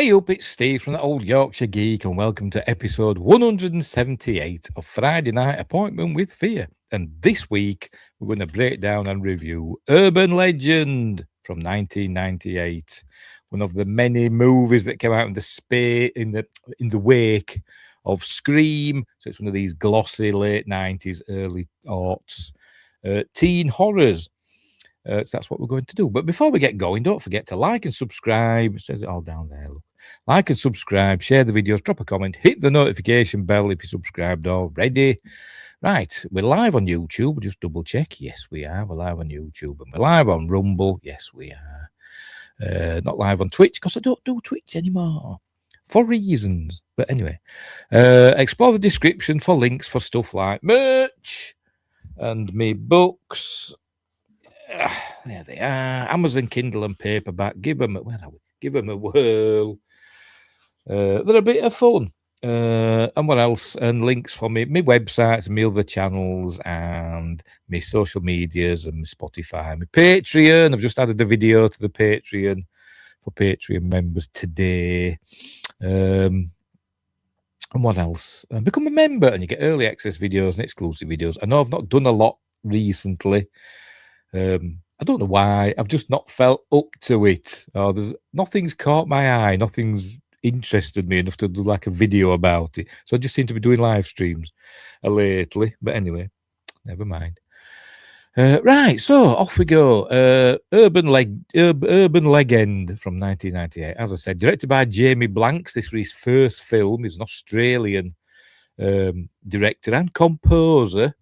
Hey up, it's Steve from the Old Yorkshire Geek, and welcome to episode 178 of Friday Night Appointment with Fear. And this week, we're going to break down and review Urban Legend from 1998, one of the many movies that came out in the wake of Scream. So it's one of these glossy late 90s, early aughts teen horrors. So that's what we're going to do. But before we get going, don't forget to like and subscribe. It says it all down there. Look. Like and subscribe, share the videos, drop a comment, hit the notification bell if you're subscribed already. Right, we're live on YouTube. Just double check. Yes, we are. We're live on YouTube. And we're live on Rumble. Yes, we are. Not live on Twitch because I don't do Twitch anymore for reasons. But anyway, explore the description for links for stuff like merch and me books. There they are. Amazon Kindle and paperback. Give them a whirl. They're a bit of fun. And what else? And links for me websites, my other channels, and my social medias, and my Spotify, my Patreon. I've just added a video to the Patreon for Patreon members today. And what else? Become a member, and you get early access videos and exclusive videos. I know I've not done a lot recently. I don't know why. I've just not felt up to it. Nothing's caught my eye. Nothing's interested me enough to do like a video about it. So I just seem to be doing live streams lately. But anyway, never mind. Right, so off we go. Urban Legend from 1998. As I said, directed by Jamie Blanks. This was his first film. He's an Australian director and composer.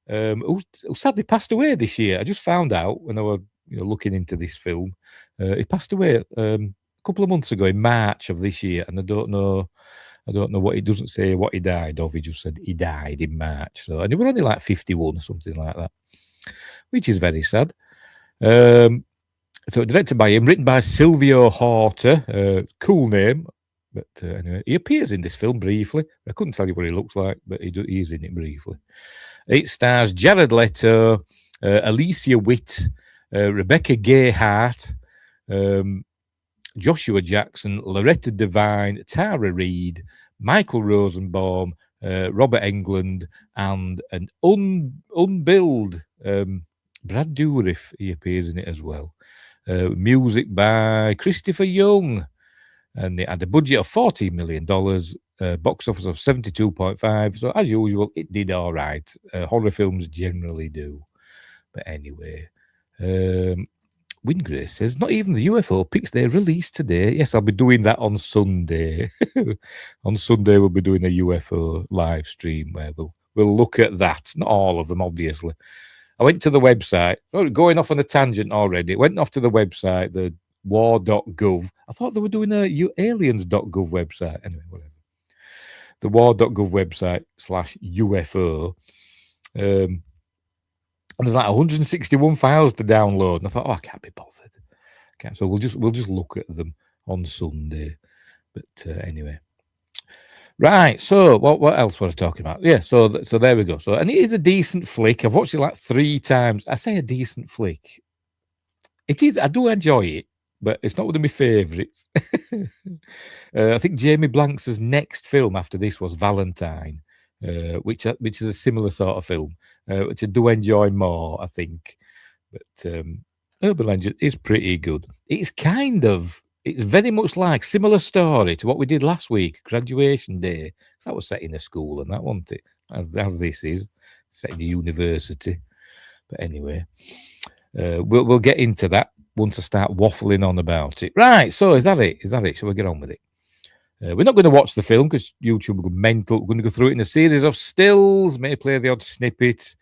Who sadly passed away this year. I just found out when I was looking into this film. He passed away a couple of months ago in March of this year, and I don't know what. He doesn't say what he died of. He just said he died in March. So, and he was only like 51 or something like that, which is very sad. So directed by him, written by Silvio Horta. Cool name. But anyway, he appears in this film briefly. I couldn't tell you what he looks like, but he is in it briefly. It stars Jared Leto, Alicia Witt, Rebecca Gayheart, Joshua Jackson, Loretta Devine, Tara Reid, Michael Rosenbaum, Robert Englund, and an unbilled Brad Dourif. He appears in it as well. Music by Christopher Young. And it had a budget of $14 million, box office of 72.5. So as usual, it did all right. Horror films generally do. But anyway, Wingrace says, not even the UFO picks their release today. Yes, I'll be doing that on Sunday. On Sunday, we'll be doing a UFO live stream where we'll look at that. Not all of them, obviously. I went to the website. Going off on a tangent already. Went off to the website, the war.gov. I thought they were doing a aliens.gov website. Anyway, whatever. The war.gov website /UFO. And there's like 161 files to download. And I thought, I can't be bothered. Okay, so we'll just look at them on Sunday. But anyway. Right, so what else was I talking about? Yeah, so there we go. So, and it is a decent flick. I've watched it like 3 times. I say a decent flick. It is. I do enjoy it. But it's not one of my favourites. I think Jamie Blanks' next film after this was Valentine, which is a similar sort of film, which I do enjoy more, I think. But Urban Legend is pretty good. It's very much like similar story to what we did last week, Graduation Day. So that was set in a school and that, wasn't it? As this is, set in a university. But anyway, we'll get into that once I start waffling on about it. Right, so is that it? Shall we get on with it? We're not going to watch the film because YouTube will go mental. We're going to go through it in a series of stills, may play the odd snippet.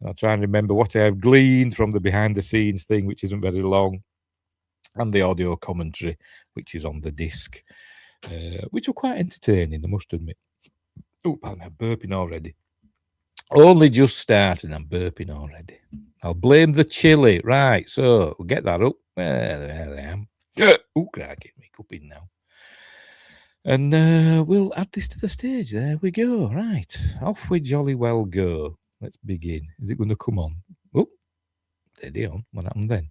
I'll try and remember what I have gleaned from the behind-the-scenes thing, which isn't very long, and the audio commentary, which is on the disc, which were quite entertaining, I must admit. Oh, I'm burping already. Only just starting, I'm burping already. I'll blame the chili. Right, so we'll get that up. There I am. Oh, crikey, make up in now. And we'll add this to the stage. There we go. Right, off we jolly well go. Let's begin. Is it going to come on? Oh, steady on. What happened then?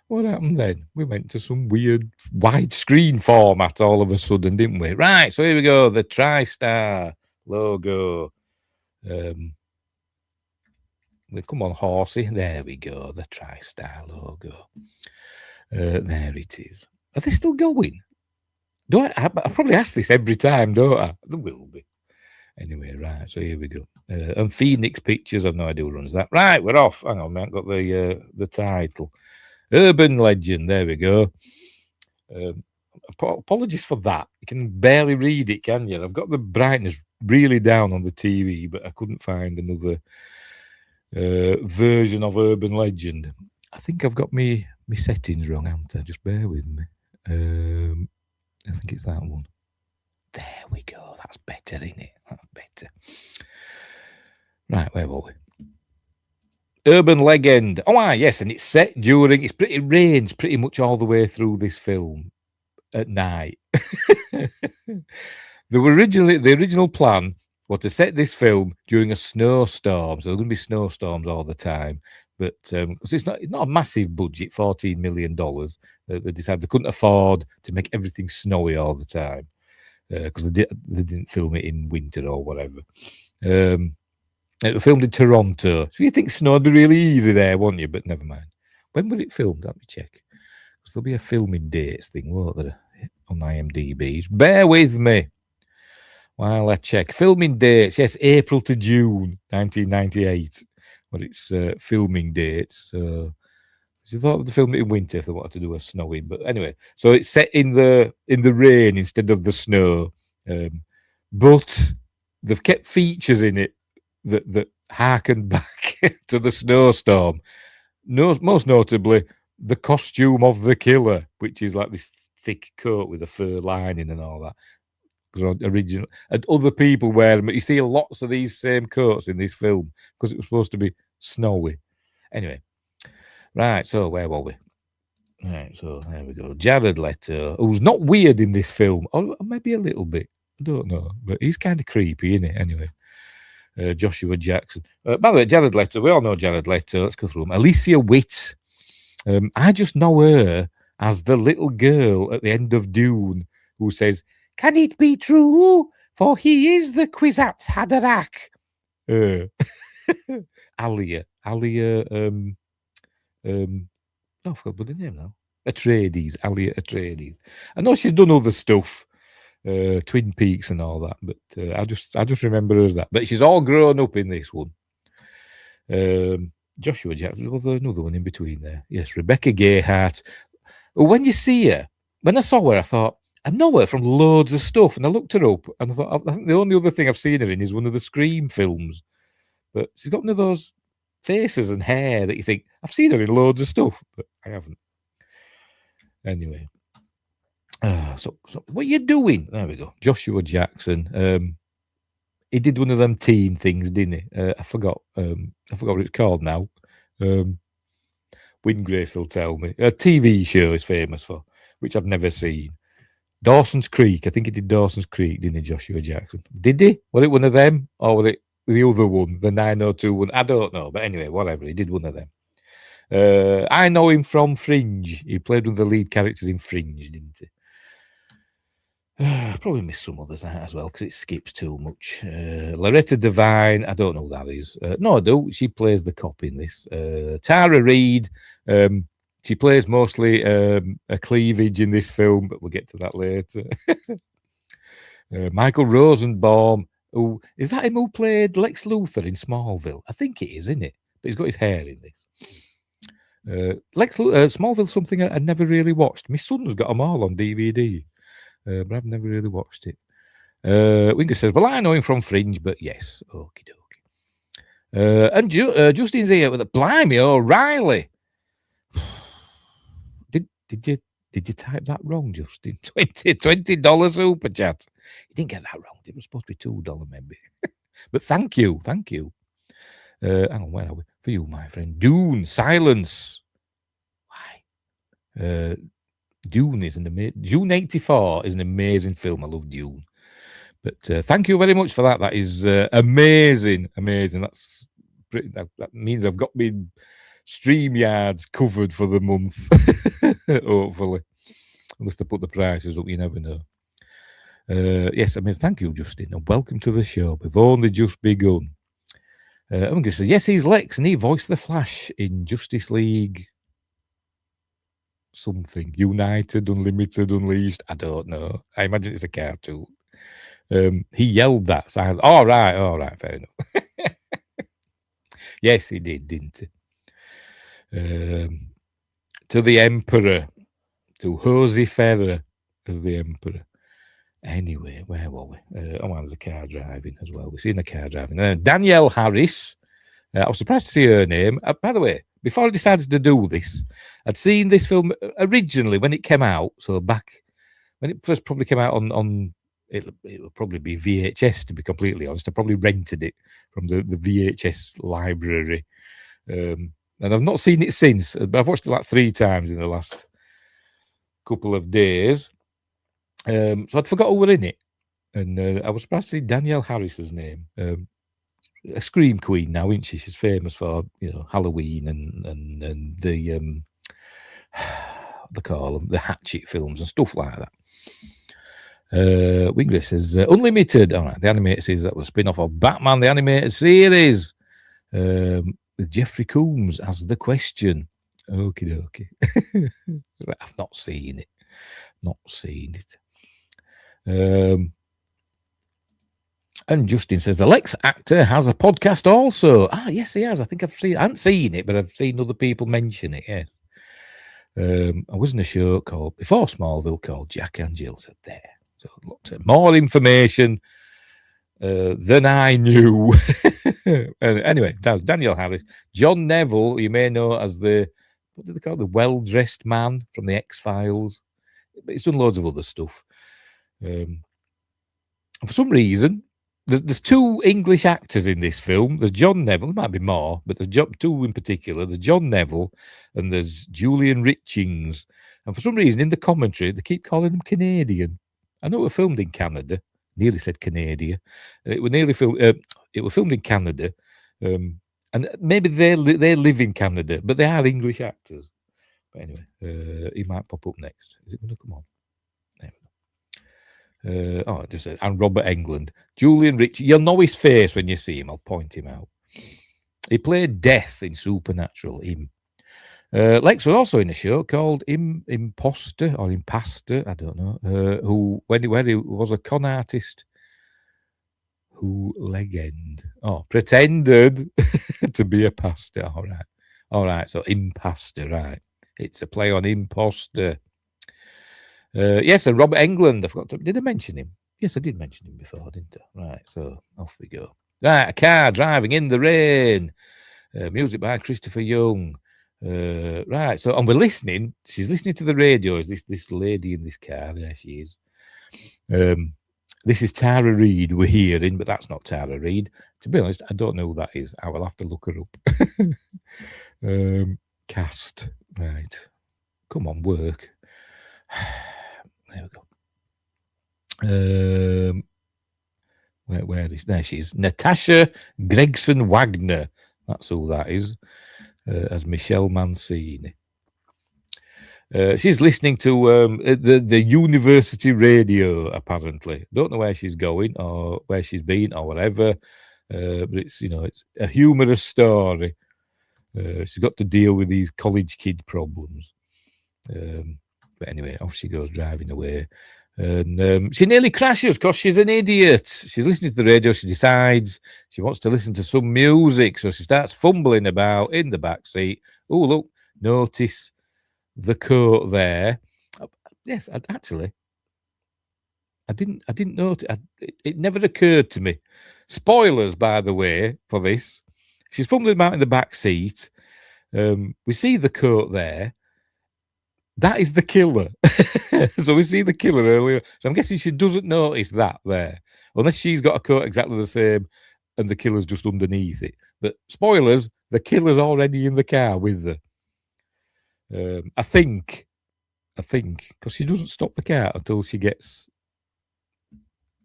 What happened then? We went to some weird widescreen format all of a sudden, didn't we? Right, so here we go. The TriStar logo. We come on, horsey. There we go. The TriStar logo. There it is. Are they still going? I probably ask this every time, don't I? There will be. Anyway, right. So here we go. And Phoenix Pictures. I've no idea who runs that. Right, we're off. Hang on, I haven't got the title. Urban Legend. There we go. Apologies for that. You can barely read it, can you? I've got the brightness really down on the TV, but I couldn't find another version of Urban Legend. I think I've got my settings wrong, haven't I? Just bear with me. I think it's that one. There we go. That's better, isn't it? That's better. Right, where were we? Urban Legend. Oh, yes, and it's set during. It rains pretty much all the way through this film at night. The original plan was to set this film during a snowstorm. So there are going to be snowstorms all the time. But because it's not a massive budget, $14 million, they decided they couldn't afford to make everything snowy all the time because they didn't film it in winter or whatever. It was filmed in Toronto. So you think snow would be really easy there, won't you? But never mind. When was it filmed? Let me check. Because there'll be a filming dates thing, won't there, on IMDb? Bear with me while I check. Filming dates, yes, April to June 1998. But it's filming dates. So you thought they'd film it in winter if they wanted to do a snowing. But anyway, so it's set in the rain instead of the snow. But they've kept features in it that harken back to the snowstorm. Most notably, the costume of the killer, which is like this thick coat with a fur lining and all that. Original, and other people wear them. You see lots of these same coats in this film because it was supposed to be snowy. Anyway, right. So where were we? Right. So there we go. Jared Leto, who's not weird in this film, or maybe a little bit. I don't know, but he's kind of creepy, isn't it? Anyway. Joshua Jackson. By the way, Jared Leto, we all know Jared Leto. Let's go through them. Alicia Witt. I just know her as the little girl at the end of Dune who says, "Can it be true? For he is the Kwisatz Haderach." Alia. I forgot the name now. Atreides. Alia Atreides. I know she's done other stuff. Twin Peaks and all that, but I just remember her as that. But she's all grown up in this one. Joshua Jackson, well, there's another one in between there. Yes, Rebecca Gayheart. When you see her, when I saw her, I thought, I know her from loads of stuff, and I looked her up, and I thought, I think the only other thing I've seen her in is one of the Scream films. But she's got one of those faces and hair that you think, I've seen her in loads of stuff, but I haven't. Anyway. So what are you doing? There we go. Joshua Jackson. He did one of them teen things, didn't he? I forgot what it's called now. Windgrace will tell me. A TV show is famous for, which I've never seen. Dawson's Creek. I think he did Dawson's Creek, didn't he, Joshua Jackson? Did he? Was it one of them? Or was it the other one, the 902 I don't know. But anyway, whatever. He did one of them. I know him from Fringe. He played one of the lead characters in Fringe, didn't he? Probably missed some others out as well because it skips too much. Loretta Devine, I don't know who that is. No, I do. She plays the cop in this. Tara Reid, she plays mostly a cleavage in this film, but we'll get to that later. Michael Rosenbaum, who is that him who played Lex Luthor in Smallville? I think it is, isn't it? But he's got his hair in this. Smallville's something I never really watched. My son's got them all on DVD. But I've never really watched it. Winger says, well, I know him from Fringe, but yes. Okie dokie. And Justine's here with a blimey, O'Reilly. Did you type that wrong, Justin? $20 super chat. You didn't get that wrong. It was supposed to be $2 maybe. But thank you. Hang on, where are we? For you, my friend. Dune, silence. Why? Dune is Dune 84 is an amazing film. I love Dune. But thank you very much for that. That is amazing. That's pretty. That means I've got me StreamYard's covered for the month, hopefully. Unless they put the prices up, you never know. Yes, I mean, thank you, Justin, and welcome to the show. We've only just begun. Unga says, yes, he's Lex, and he voiced the Flash in Justice League something. United, Unlimited, Unleashed. I don't know. I imagine it's a cartoon. He yelled that. So all right, fair enough. Yes, he did, didn't he? To the Emperor, to Hosey Ferrer as the Emperor. Anyway, where were we? There's a car driving as well. We've seen a car driving. Danielle Harris. I was surprised to see her name. By the way, before I decided to do this, I'd seen this film originally when it came out. So back when it first probably came out on it'll probably be VHS, to be completely honest. I probably rented it from the VHS library. And I've not seen it since, but I've watched it like 3 times in the last couple of days. So I'd forgot who were in it. And I was surprised to see Danielle Harris's name. A scream queen now, isn't she? She's famous for, Halloween and the they call them the Hatchet films and stuff like that. Wingress says Unlimited. All right, the animated series that was a spin-off of Batman, the animated series, with Jeffrey Combs as the Question. Okie dokie. I've not seen it. Not seen it. And Justin says the Lex actor has a podcast also. Yes, he has. I think I haven't seen it, but I've seen other people mention it. Yeah. I was in a show called before Smallville called Jack and Jill. Said there. So looked at more information than I knew. Anyway, that was Daniel Harris. John Neville, you may know as what do they call it? The well-dressed man from the X-Files. But he's done loads of other stuff. For some reason, there's 2 English actors in this film. There's John Neville. There might be more, but there's 2 in particular. There's John Neville and there's Julian Richings. And for some reason, in the commentary, they keep calling them Canadian. I know it was filmed in Canada. Nearly said Canada. It was filmed in Canada. And maybe they live in Canada, but they are English actors. But anyway, he might pop up next. Is it going to come on? Just said, and Robert Englund. Julian Rich, you'll know his face when you see him. I'll point him out. He played Death in Supernatural. Lex was also in a show called Imposter or Impastor, I don't know. Where he was a con artist pretended to be a pastor. All right. So Impastor, right? It's a play on Imposter. Yes, and Robert Englund. I forgot did I mention him? Yes, I did mention him before, didn't I? Right, so off we go. Right, a car driving in the rain. Music by Christopher Young. Right, so and we're listening. She's listening to the radio. Is this lady in this car? There she is. This is Tara Reid we're hearing, but that's not Tara Reid. To be honest, I don't know who that is. I will have to look her up. Cast. Right. Come on, work. There we go. Where is there? She is Natasha Gregson Wagner. That's who that is. As Michelle Mancini. She's listening to the university radio. Apparently, don't know where she's going or where she's been or whatever. But it's a humorous story. She's got to deal with these college kid problems. But anyway, off she goes driving away. And she nearly crashes because she's an idiot. She's listening to the radio. She decides she wants to listen to some music. So she starts fumbling about in the back seat. Oh, look, notice the coat there. Yes, I didn't notice. It never occurred to me. Spoilers, by the way, for this. She's fumbling about in the back seat. We see the coat there. That is the killer. So we see the killer earlier. So I'm guessing she doesn't notice that there. Unless she's got a coat exactly the same and the killer's just underneath it. But spoilers, the killer's already in the car with her. I think, because she doesn't stop the car until she gets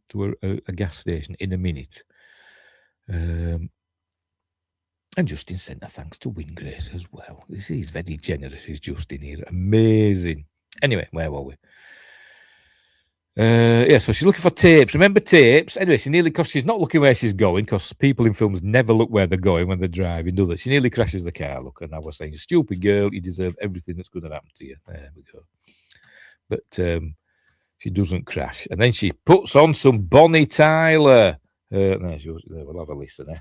to a gas station in a minute. And Justin sent a thanks to Wingrace as well. This is very generous, is Justin here. Amazing. Anyway, where were we? So she's looking for tapes. Remember tapes? Anyway, because she's not looking where she's going, because people in films never look where they're going when they're driving, do they? She nearly crashes the car. Look, and I was saying, stupid girl, you deserve everything that's going to happen to you. There we go. But she doesn't crash. And then she puts on some Bonnie Tyler. There she goes. We'll have a listen, eh?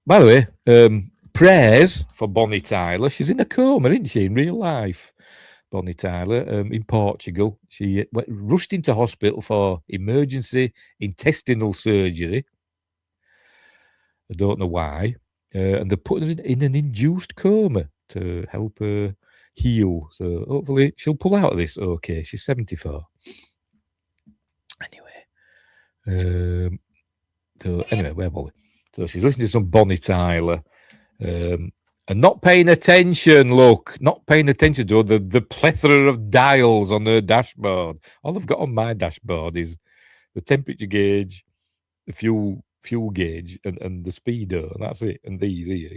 By the way, prayers for Bonnie Tyler. She's in a coma, isn't she, in real life? Bonnie Tyler, in Portugal. She rushed into hospital for emergency intestinal surgery. I don't know why. And they're putting her in an induced coma to help her heal. So hopefully she'll pull out of this okay. She's 74. Anyway, where were we? So she's listening to some Bonnie Tyler. And not paying attention, not paying attention to the plethora of dials on her dashboard. All I've got on my dashboard is the temperature gauge, the fuel gauge, and the speedo, and that's it. And these here,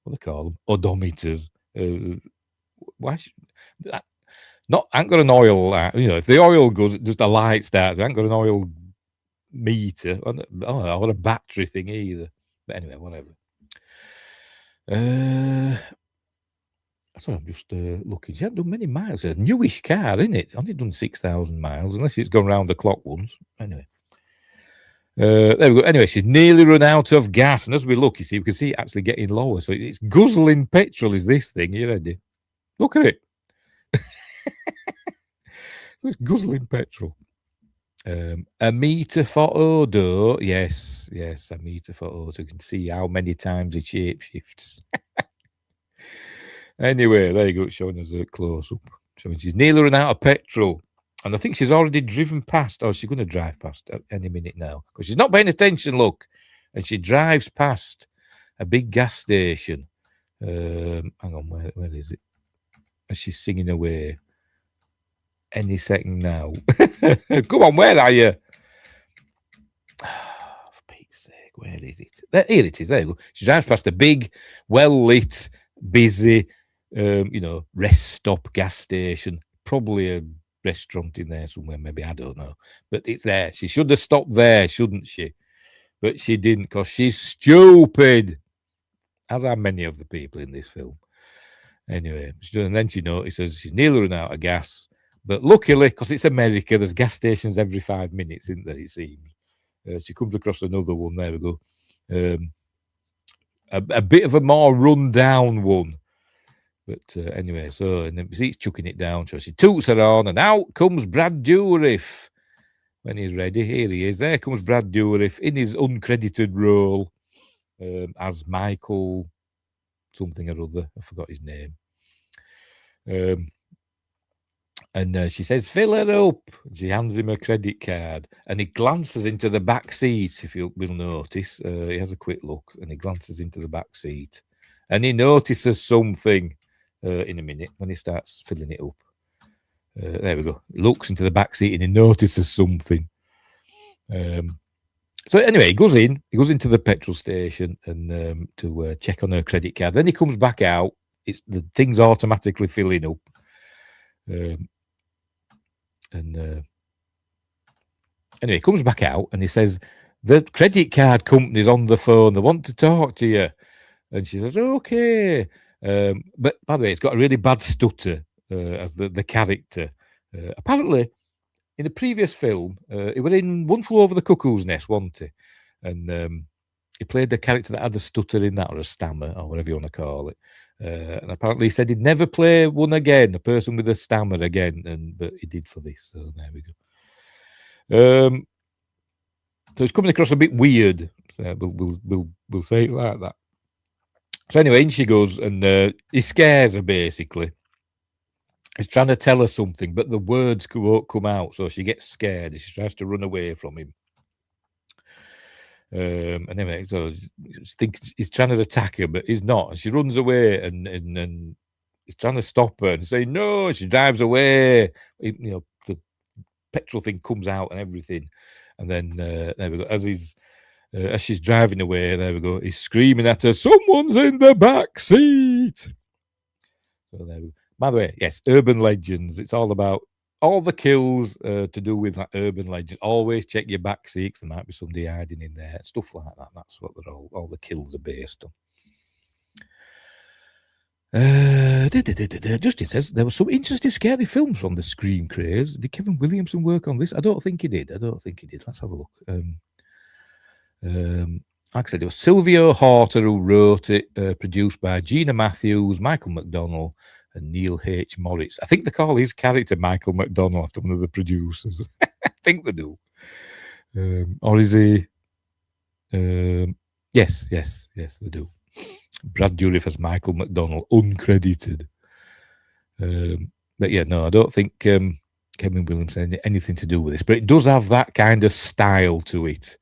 what they call them, odometers. Not ain't got an oil. If the oil goes, just the light starts. I ain't got an oil meter or a battery thing either. But anyway, whatever. Sorry, I'm just looking. She hasn't done many miles. It's a newish car, isn't it? Only done 6,000 miles, unless it's gone round the clock once. Anyway. There we go. Anyway, she's nearly run out of gas. And as we look, you see, we can see it actually getting lower. So it's guzzling petrol is this thing. Are you ready? Look at it. It's guzzling petrol. A meter for Odo. Yes, a meter for Odo. You can see how many times he shapeshifts. Anyway, there you go. It's showing us a close-up. Showing she's nearly run out of petrol. And I think she's already driven past, or she's going to drive past any minute now. Because she's not paying attention, look. And she drives past a big gas station. Hang on, where is it? And she's singing away. Any second now. Come on, where are you? For Pete's sake, where is it? Here it is. There you go. She drives past a big, well-lit, busy, rest stop gas station. Probably a restaurant in there somewhere, maybe. I don't know. But it's there. She should have stopped there, shouldn't she? But she didn't, because she's stupid, as are many of the people in this film. Anyway, and then she notices she's nearly run out of gas. But luckily, because it's America, there's gas stations every 5 minutes, isn't there, it seems. She comes across another one. There we go. A bit of a more run-down one. But anyway, and then it's chucking it down. So she toots her on, and out comes Brad Dourif. When he's ready, here he is. There comes Brad Dourif in his uncredited role as Michael something or other. I forgot his name. And she says, fill her up. She hands him a credit card. And he glances into the back seat, if you will notice. He has a quick look, and he glances into the back seat. And he notices something in a minute when he starts filling it up. There we go. He looks into the back seat, and he notices something. So anyway, he goes into the petrol station and to check on her credit card. Then he comes back out. The thing's automatically filling up. Anyway, he comes back out and he says, the credit card company's on the phone. They want to talk to you. And she says, okay. But by the way, it's got a really bad stutter as the character. Apparently, in a previous film, he was in One Flew Over the Cuckoo's Nest, wasn't he? And he played the character that had a stutter in that, or a stammer, or whatever you want to call it. And apparently he said he'd never play one again, a person with a stammer again, but he did for this. So there we go. So it's coming across a bit weird. So we'll say it like that. So anyway, in she goes, and he scares her basically. He's trying to tell her something, but the words won't come out, so she gets scared and she tries to run away from him. And anyway, so he's trying to attack her, but he's not. And she runs away, and he's trying to stop her and say no. She drives away. The petrol thing comes out and everything. And then there we go. As she's driving away, there we go. He's screaming at her, "Someone's in the back seat." So there we go. By the way, yes, urban legends. It's all about all the kills to do with that urban legend. Always check your back seat. There might be somebody hiding in there. Stuff like that. That's what they're all the kills are based on. Justin says there were some interesting scary films from the Scream craze. Did Kevin Williamson work on this? I don't think he did. Let's have a look. Like I said, it was Silvio Horta who wrote it, produced by Gina Matthews, Michael McDonnell, and Neil H. Moritz. I think they call his character Michael McDonnell after one of the producers. I think they do. Or is he? Yes, they do. Brad Dourif as Michael McDonnell, uncredited. But yeah, no, I don't think Kevin Williamson had anything to do with this. But it does have that kind of style to it.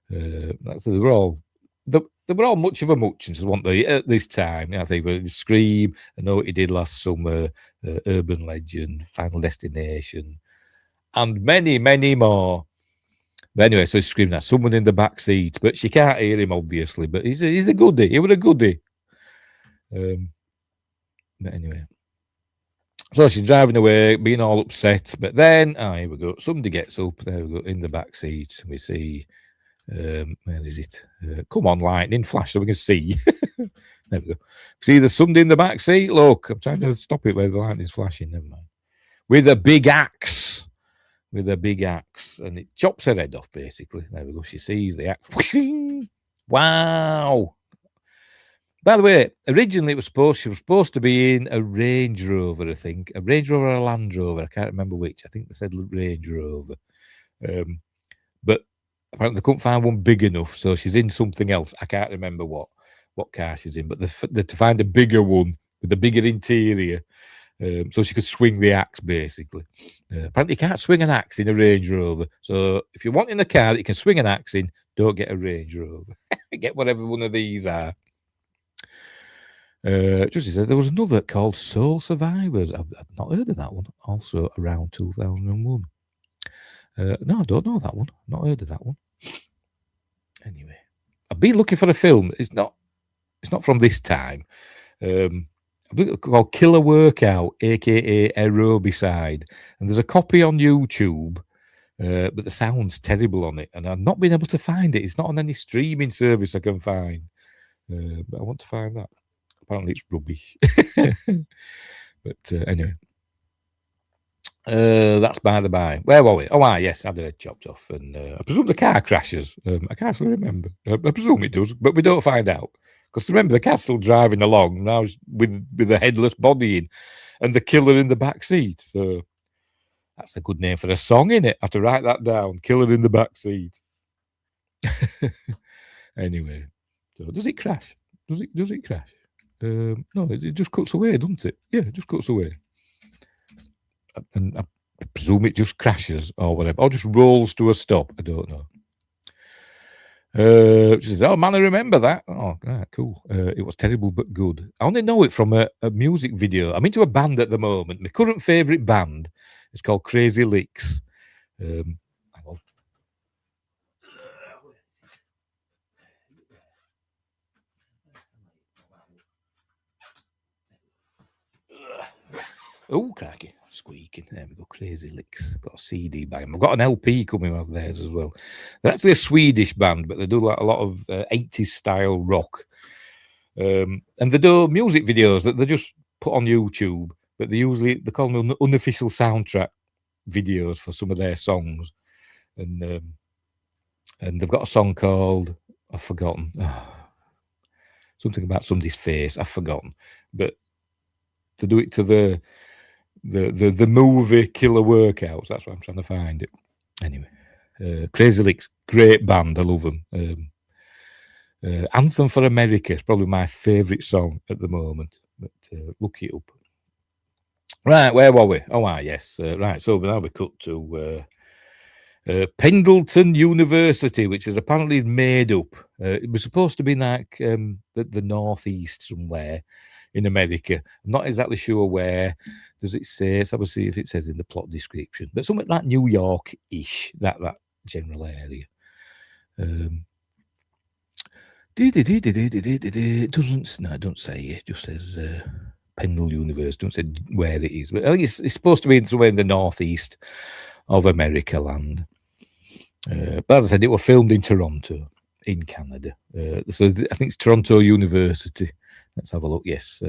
They were all much of a muchness, weren't they, at this time? I think Scream, I know what he did last summer, Urban Legend, Final Destination, and many, many more. But anyway, so he's screaming at someone in the back seat, but she can't hear him, obviously. But he's a goodie. He was a goodie. But anyway, so she's driving away, being all upset. But then, here we go. Somebody gets up. There we go, in the back seat. We see, where is it? Come on, lightning flash, so we can see. There we go. See, there's somebody in the back seat. Look, I'm trying to stop it where the lightning's flashing. Never mind. With a big axe. And it chops her head off, basically. There we go. She sees the axe. Wow. By the way, originally she was supposed to be in a Range Rover, I think. A Range Rover or a Land Rover. I can't remember which. I think they said Range Rover. But apparently they couldn't find one big enough, so she's in something else. I can't remember what car she's in, but they to find a bigger one with a bigger interior. So she could swing the axe, basically. Apparently, you can't swing an axe in a Range Rover. So if you're wanting a car that you can swing an axe in, don't get a Range Rover. Get whatever one of these are. Just said there was another called Soul Survivors. I've not heard of that one. Also around 2001. No, I don't know that one. Not heard of that one. Anyway, I've been looking for a film. It's not from this time. Called Killer Workout, aka Aerobicide, and there's a copy on YouTube, but the sound's terrible on it, and I've not been able to find it. It's not on any streaming service I can find, but I want to find that. Apparently, it's rubbish. But anyway, that's by the by. Where were we? Oh, yes, I had the head chopped off, and I presume the car crashes. I can't still remember. I presume it does, but we don't find out. Because remember, the cat's still driving along now with a headless body in, and the killer in the back seat. So that's a good name for a song, isn't it? I have to write that down. Killer in the back seat. Anyway, so does it crash? Does it crash? No, it just cuts away, doesn't it? Yeah, it just cuts away. And I presume it just crashes or whatever, or just rolls to a stop. I don't know. She says, "Oh man, I remember that. Oh, cool. It was terrible but good. I only know it from a music video. I'm into a band at the moment. My current favourite band is called Crazy Licks. Oh, crikey. Squeaking. There we go. Crazy Licks. Got a CD by them. I've got an LP coming out of theirs as well. They're actually a Swedish band, but they do like a lot of 80s style rock. And they do music videos that they just put on YouTube, but they call them unofficial soundtrack videos for some of their songs. And they've got a song called, I've forgotten. Something about somebody's face. I've forgotten. But to do it to the movie Killer Workouts. That's what I'm trying to find it. Anyway, Crazy Licks, great band. I love them. Anthem for America is probably my favourite song at the moment. But look it up. Right, where were we? Oh, yes. Right, so now we cut to Pendleton University, which is apparently made up. It was supposed to be like the northeast somewhere in America. I'm not exactly sure where. Does it say? So we'll see if it says in the plot description. But something like New York-ish, that general area. It doesn't. No, don't say it. Just says Pendle University. Don't say where it is. But I think it's supposed to be somewhere in the northeast of America land. But as I said, it was filmed in Toronto, in Canada. So I think it's Toronto University. Let's have a look. Yes.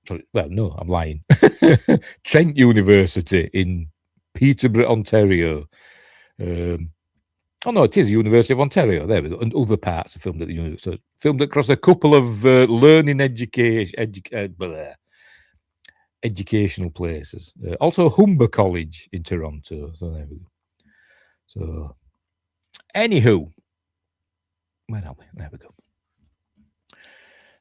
Sorry, well, no, I'm lying. Trent University in Peterborough, Ontario. Oh no, it is the University of Ontario. There we go. And other parts are filmed at the university. So filmed across a couple of learning educational places. Also Humber College in Toronto. So there we go. So, anywho, where are we? There we go.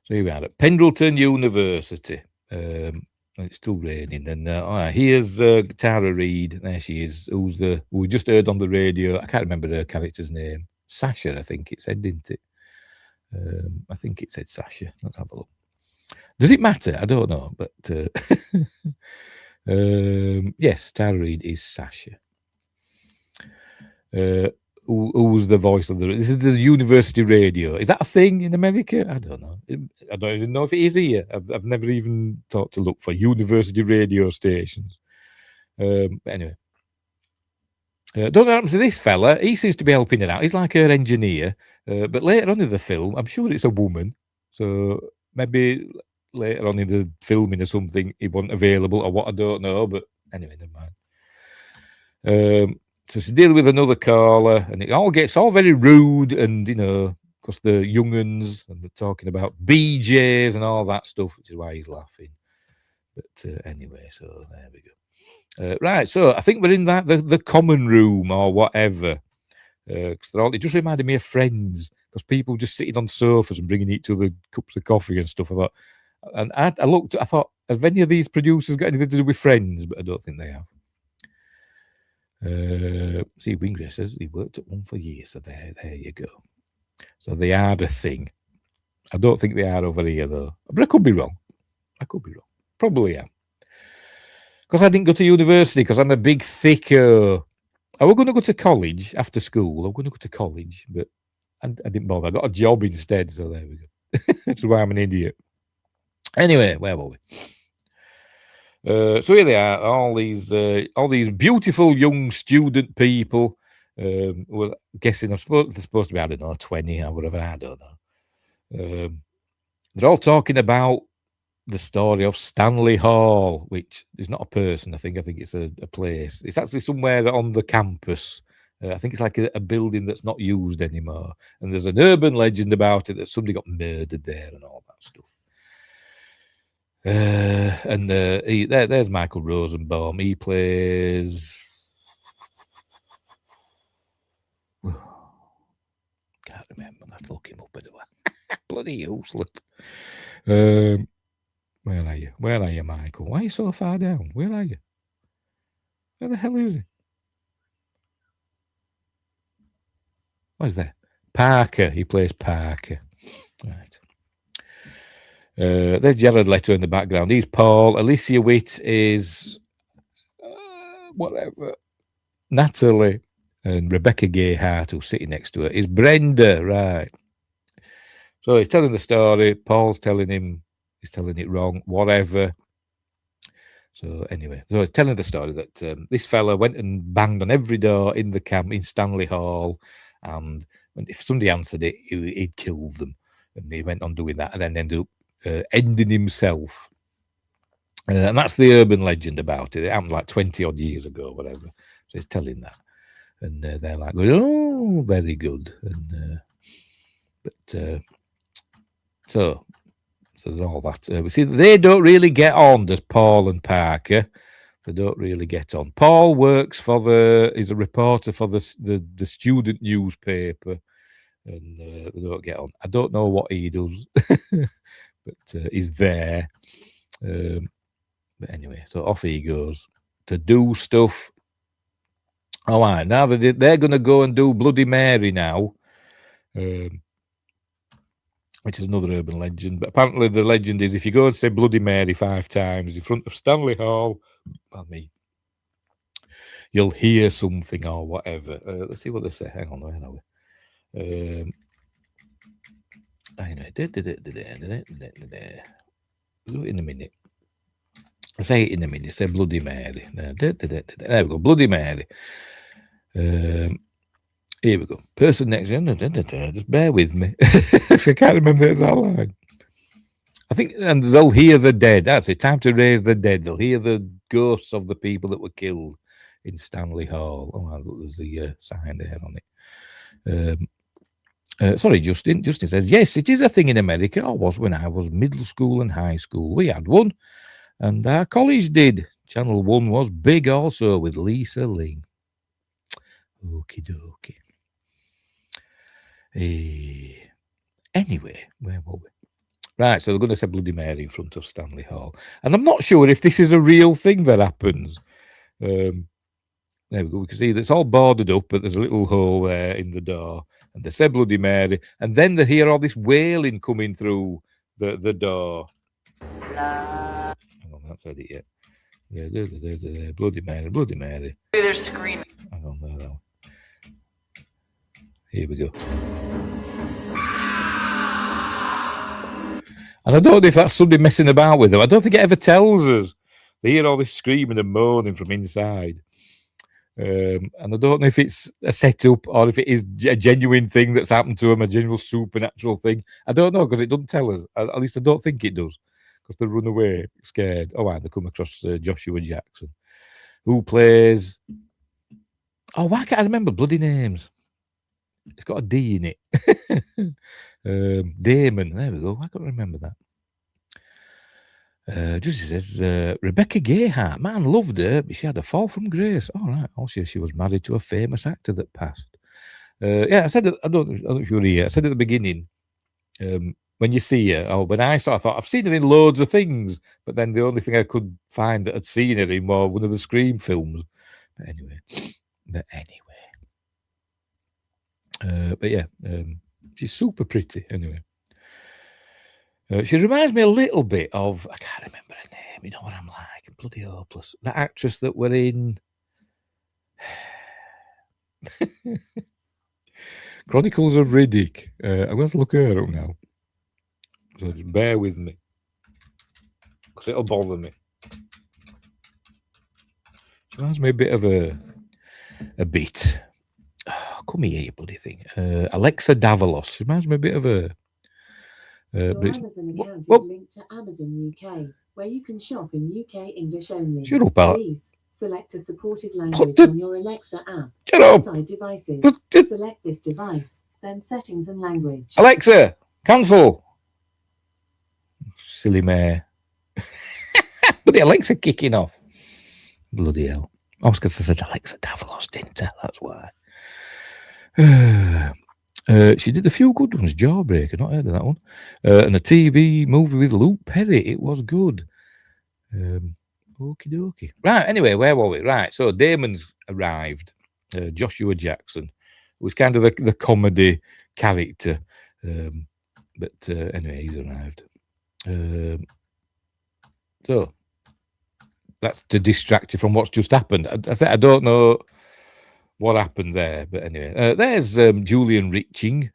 So here we are at Pendleton University. And it's still raining. And here's Tara Reid. There she is. Who we just heard on the radio. I can't remember her character's name. Sasha, I think it said, didn't it? I think it said Sasha. Let's have a look. Does it matter? I don't know. But yes, Tara Reid is Sasha. Who's the voice of this is the university radio. Is that a thing in America? I don't know. I don't even know if it is here. I've never even thought to look for university radio stations. Anyway, don't know what happens to this fella. He seems to be helping her out. He's like her engineer. But later on in the film, I'm sure it's a woman. So maybe later on in the filming or something, he wasn't available or what, I don't know. But anyway, never mind. So she's dealing with another caller, and it all gets all very rude, and because the young'uns and they're talking about BJs and all that stuff, which is why he's laughing. But anyway, so there we go. Right, so I think we're in the common room or whatever. It just reminded me of Friends, because people just sitting on sofas and bringing each other cups of coffee and stuff. I thought, have any of these producers got anything to do with Friends? But I don't think they have. See, Wingray says he worked at one for years, so there you go. So they are a thing. I don't think they are over here though, but I could be wrong. Probably am, because I didn't go to university because I'm a big thicko. I was going to go to college after school. But I didn't bother. I got a job instead, so there we go. That's why I'm an idiot. Anyway, where were we? So here they are, all these beautiful young student people. Well, guessing they're supposed to be, I don't know, 20 or whatever. I don't know. They're all talking about the story of Stanley Hall, which is not a person. I think it's a place. It's actually somewhere on the campus. I think it's like a building that's not used anymore. And there's an urban legend about it that somebody got murdered there and all that stuff. There's Michael Rosenbaum. He plays. Can't remember. I have to look him up anyway. Bloody useless. Where are you? Where are you, Michael? Why are you so far down? Where are you? Where the hell is he? What is that? Parker. He plays Parker. Right. There's Jared Leto in the background. He's Paul. Alicia Witt is whatever. Natalie, and Rebecca Gayheart, who's sitting next to her, is Brenda. Right. So he's telling the story. Paul's telling him he's telling it wrong. Whatever. So anyway, he's telling the story that this fella went and banged on every door in the camp in Stanley Hall, and if somebody answered it, he'd kill them. And he went on doing that, and then ended up ending himself. And that's the urban legend about it. It happened like 20 odd years ago, whatever. So he's telling that. And they're like, oh, very good. And so there's all that. We see they don't really get on, does Paul and Parker. They don't really get on. Paul works is a reporter for the student newspaper, and they don't get on. I don't know what he does. But he's there. But anyway, so off he goes to do stuff. All right, now they're going to go and do Bloody Mary now, which is another urban legend. But apparently the legend is if you go and say Bloody Mary 5 times in front of Stanley Hall, you'll hear something or whatever. Let's see what they say. Hang on, where are we? I know. Do it in a minute. Say it in a minute. Say Bloody Mary. There we go. Bloody Mary. Here we go. Person next. Just bear with me. I can't remember that line. I think, and they'll hear the dead. That's it. Time to raise the dead. They'll hear the ghosts of the people that were killed in Stanley Hall. Oh, there's the sign there on it. Sorry, Justin. Justin says, yes, it is a thing in America. Or was when I was middle school and high school. We had one, and our college did. Channel 1 was big also with Lisa Ling. Okie dokie. Anyway, where were we? Right, so they're going to say Bloody Mary in front of Stanley Hall. And I'm not sure if this is a real thing that happens. There we go. We can see that it's all boarded up, but there's a little hole there in the door. And they say Bloody Mary. And then they hear all this wailing coming through the door. Hang on, that's said it yet. Yeah, Bloody Mary, Bloody Mary. They're screaming. Hang on, there. Here we go. And I don't know if that's somebody messing about with them. I don't think it ever tells us. They hear all this screaming and moaning from inside. And I don't know if it's a setup or if it is a genuine thing that's happened to them, a genuine supernatural thing. I don't know, because it doesn't tell us. At least I don't think it does, because they run away scared. Oh, right, they come across Joshua Jackson, who plays... Oh, why can't I remember bloody names? It's got a D in it. Damon. There we go. I can't remember that. Just says Rebecca Gayheart. Man, loved her, but she had a fall from grace. All right. Also, she was married to a famous actor that passed. Yeah, I said it. I don't know if you were here. I said at the beginning, when you see her, when I saw, I thought I've seen her in loads of things, but then the only thing I could find that I'd seen her in was one of the Scream films. But anyway. But yeah, she's super pretty anyway. She reminds me a little bit of, I can't remember her name, you know what I'm like, I'm bloody hopeless. That actress that were in Chronicles of Riddick. I'm going to look her up now. So just bear with me, because it'll bother me. She reminds me a bit of a bit. Oh, come here, you bloody thing. Alexa Davalos. Reminds me a bit of a... Your Amazon account is linked to Amazon UK, where you can shop in UK English only. Shut up, Alex. Please select a supported language on your Alexa app. Shut up. Inside devices, select this device, then settings and language. Alexa, cancel. Silly mare. Bloody Alexa kicking off. Bloody hell. I was going to say Alexa Davalos, didn't I? That's why. She did a few good ones. Jawbreaker, not heard of that one. And a TV movie with Luke Perry. It was good. Okie dokie. Right, anyway, where were we? Right, so Damon's arrived. Joshua Jackson. It was kind of the comedy character. But anyway, he's arrived. So that's to distract you from what's just happened. I said I don't know what happened there, but anyway, there's Julian Riching.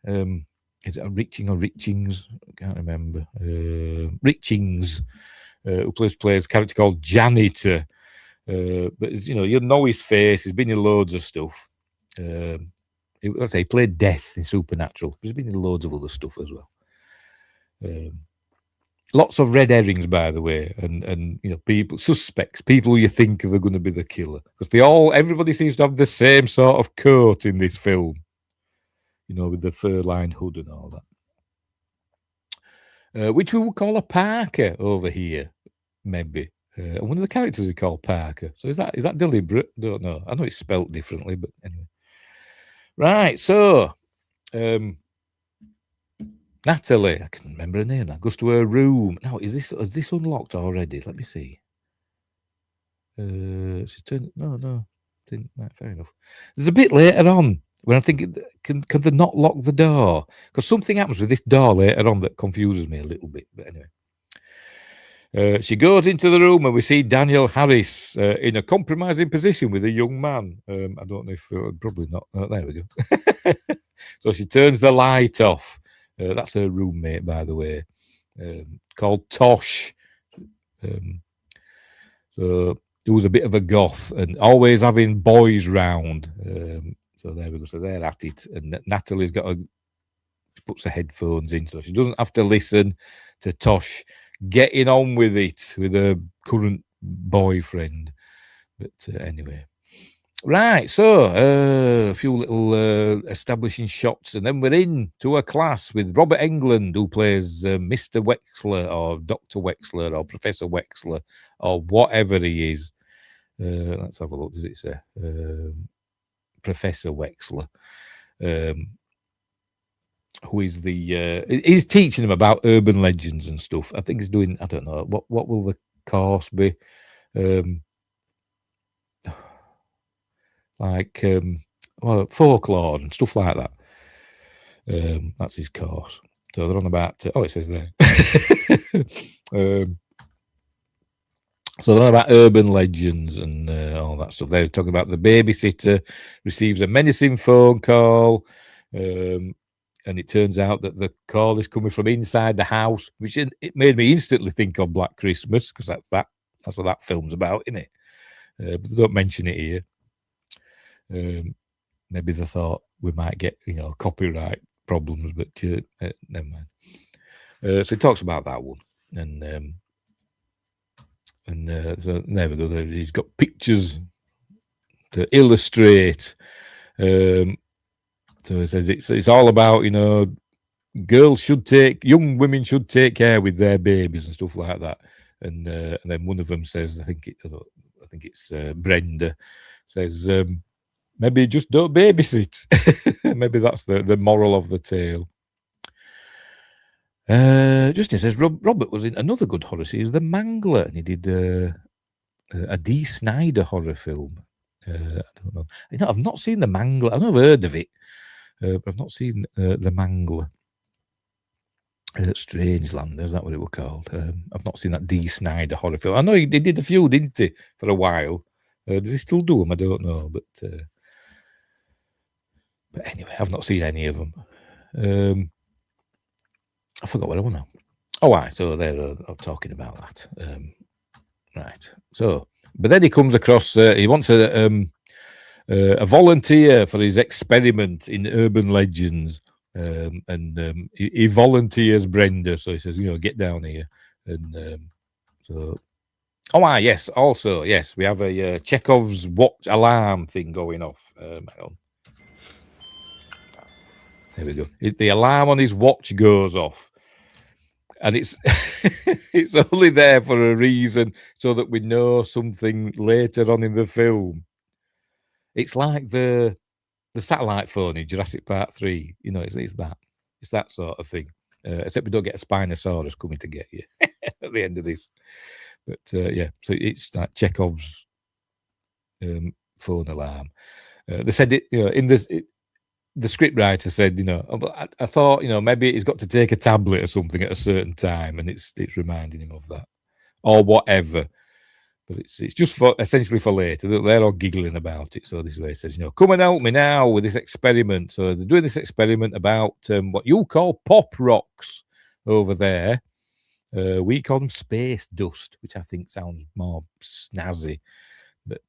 Is it a Riching or Richings? I can't remember. Richings, who plays a character called Janitor. But you know his face. He's been in loads of stuff. Let's say he played Death in Supernatural. He's been in loads of other stuff as well. Lots of red herrings, by the way, and suspects, people who you think are going to be the killer, because everybody seems to have the same sort of coat in this film, with the fur-lined hood and all that, which we would call a Parker over here, maybe. And one of the characters is called Parker. So is that deliberate? Don't know. I know it's spelt differently, but anyway. Right. So. Natalie, I can remember her name now, goes to her room. Now, is this unlocked already? Let me see. She's turned... No. Didn't. Right, fair enough. There's a bit later on when I'm thinking, can they not lock the door? Because something happens with this door later on that confuses me a little bit. But She goes into the room and we see Daniel Harris in a compromising position with a young man. I don't know if probably not. There we go. So she turns the light off. That's her roommate, by the way, called Tosh. So he was a bit of a goth and always having boys round. So there we go. So they're at it, and Natalie's puts her headphones in, so she doesn't have to listen to Tosh getting on with it with her current boyfriend. But anyway, right. So a few little establishing shots, and then we're in to a class with Robert Englund, who plays Mr. Wexler or Dr. Wexler or Professor Wexler or whatever he is. Let's have a look. Does it say Professor Wexler? Who is he's teaching them about urban legends and stuff. I think he's doing, I don't know, what will the course be? Like folklore and stuff like that. That's his course. So they're on about, it says there. So they're on about urban legends and all that stuff. They're talking about the babysitter receives a menacing phone call. And it turns out that the call is coming from inside the house, which it made me instantly think of Black Christmas, because that's what that film's about, isn't it? But they don't mention it here. Maybe they thought we might get copyright problems, but never mind. So he talks about that one, and so there we go. He's got pictures to illustrate. So it says it's all about, young women should take care with their babies and stuff like that. And then one of them says, I think it's Brenda says, maybe just don't babysit. Maybe that's the moral of the tale. Justin says Robert was in another good horror series, The Mangler, and he did a Dee Snider horror film. I don't know. I've not seen The Mangler. I've never heard of it. But I've not seen The Mangler. Strangeland, is that what it was called? I've not seen that Dee Snider horror film. I know he did a few, didn't he, for a while? Does he still do them? I don't know. But anyway, I've not seen any of them. I forgot what I want now. Oh, right. So they're talking about that. Right. So, but then he comes across, he wants a volunteer for his experiment in urban legends, and he volunteers Brenda. So he says, get down here, and so. Oh, yes. Also, yes, we have a Chekhov's watch alarm thing going off. Hang on. There we go. The alarm on his watch goes off, and it's it's only there for a reason, so that we know something later on in the film. It's like the satellite phone in Jurassic Park 3. It's that sort of thing. Except we don't get a Spinosaurus coming to get you at the end of this. But yeah, so it's like Chekhov's phone alarm. They said it, in this. The scriptwriter said, I thought, maybe he's got to take a tablet or something at a certain time, and it's reminding him of that, or whatever. But it's just essentially for later. They're all giggling about it. So this is where it says, come and help me now with this experiment. So they're doing this experiment about what you call pop rocks over there. We call them space dust, which I think sounds more snazzy. But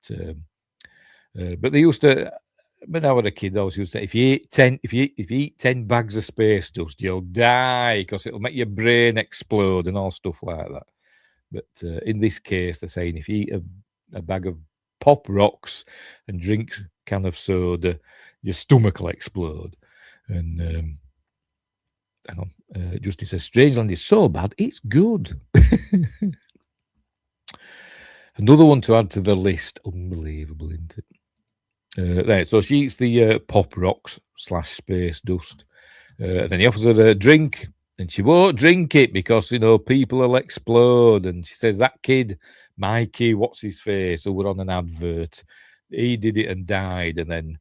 they used to. When I was a kid, I always used to say, if you eat 10 bags of space dust, you'll die because it'll make your brain explode and all stuff like that. But in this case, they're saying if you eat a bag of pop rocks and drink a can of soda, your stomach will explode. And hang on, Justin says, Strangeland is so bad, it's good. Another one to add to the list. Unbelievable, isn't it? Right, so she eats the pop rocks / space dust. And then he offers her a drink, and she won't drink it because, people will explode. And she says, that kid, Mikey, what's his face, who were on an advert, he did it and died. And then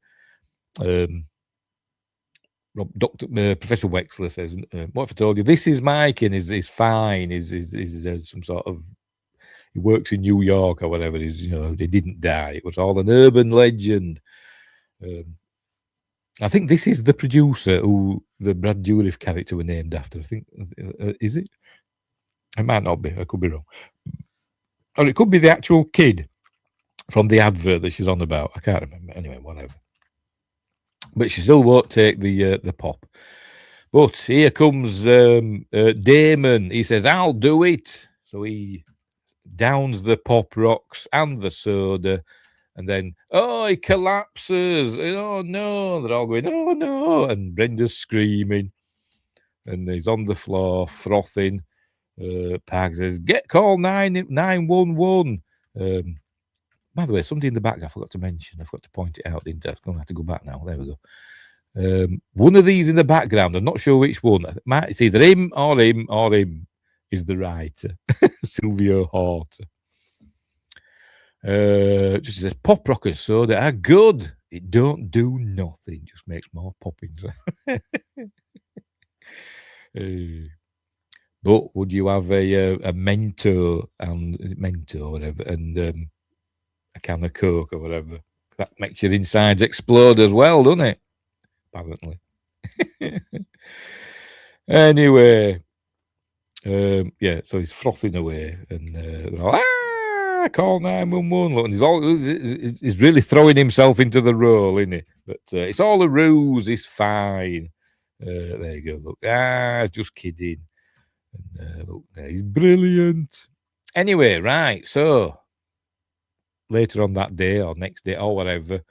Professor Wexler says, what if I told you, this is Mike, and he's fine, he's some sort of he works in New York or whatever. He's, he didn't die. It was all an urban legend. I think this is the producer who the Brad Dourif character were named after. I think, is it? It might not be. I could be wrong. Or it could be the actual kid from the advert that she's on about. I can't remember. Anyway, whatever. But she still won't take the pop. But here comes Damon. He says, I'll do it. So he downs the pop rocks and the soda. And then, he collapses. Oh, no. They're all going, oh, no. And Brenda's screaming. And he's on the floor, frothing. Park says, call 911. By the way, somebody in the background I forgot to mention. I forgot to point it out, didn't I? I'm going to have to go back now. There we go. One of these in the background, I'm not sure which one. It's either him or him is the writer. Silvio Horta. Just says, pop rock and soda are good. It don't do nothing. Just makes more poppings. But would you have a Mento or whatever, and a can of Coke or whatever? That makes your insides explode as well, doesn't it? Apparently. Anyway, so he's frothing away, and they're all, call 911. Look, and he's really throwing himself into the role, isn't he? But it's all a ruse. He's fine. There you go. Look, he's just kidding. And look, there, he's brilliant. Anyway, right. So later on that day or next day or whatever,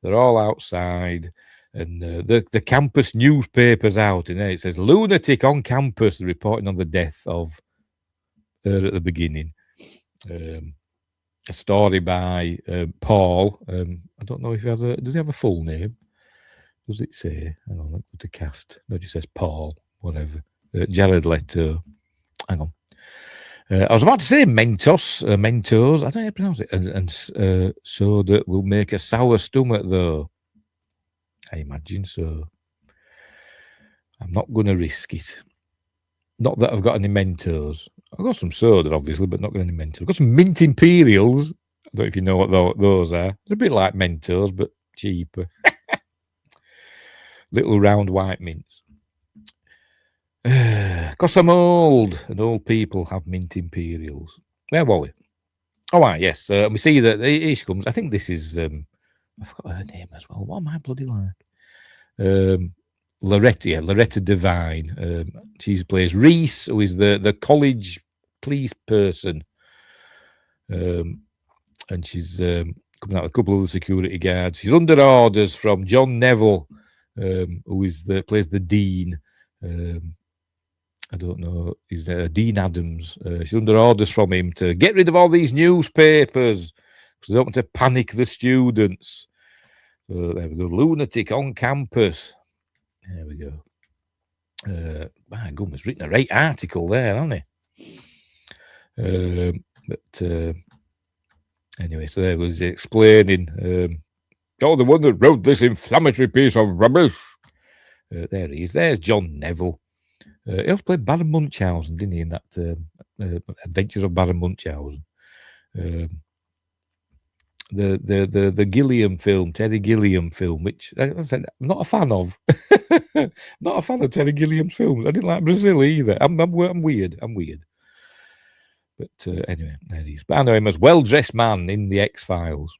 they're all outside, and the campus newspaper's out, and it says lunatic on campus reporting on the death of her at the beginning. A story by Paul. I don't know if he has does he have a full name? Does it say? Hang on, look at the cast. No, it just says Paul, whatever. Jared Leto. Hang on. I was about to say Mentos. I don't know how to pronounce it. And soda will make a sour stomach, though. I imagine so. I'm not going to risk it. Not that I've got any Mentos. I've got some soda, obviously, but not got any Mentos. I've got some Mint Imperials. I don't know if you know what those are. They're a bit like Mentos, but cheaper. Little round white mints. Because I'm old, and old people have Mint Imperials. Where were we? Oh, right, yes. We see that here she comes. I think this is... I forgot her name as well. What am I bloody like? Loretta Devine. She plays Reese, who is the college police person. And she's coming out with a couple of the security guards. She's under orders from John Neville, who plays the dean. I don't know. He's Dean Adams. She's under orders from him to get rid of all these newspapers because they don't want to panic the students. So there we go. Lunatic on campus. There we go. My goodness, written a great article there, hasn't he? But anyway, so there was explaining. The one that wrote this inflammatory piece of rubbish. There he is. There's John Neville. He also played Baron Munchausen, didn't he, in that Adventures of Baron Munchausen. The Gilliam film, Terry Gilliam film, which I said I'm not a fan of. Not a fan of Terry Gilliam's films. I didn't like Brazil either. I'm weird. But anyway, there he is. But I know him as well-dressed man in the X-Files.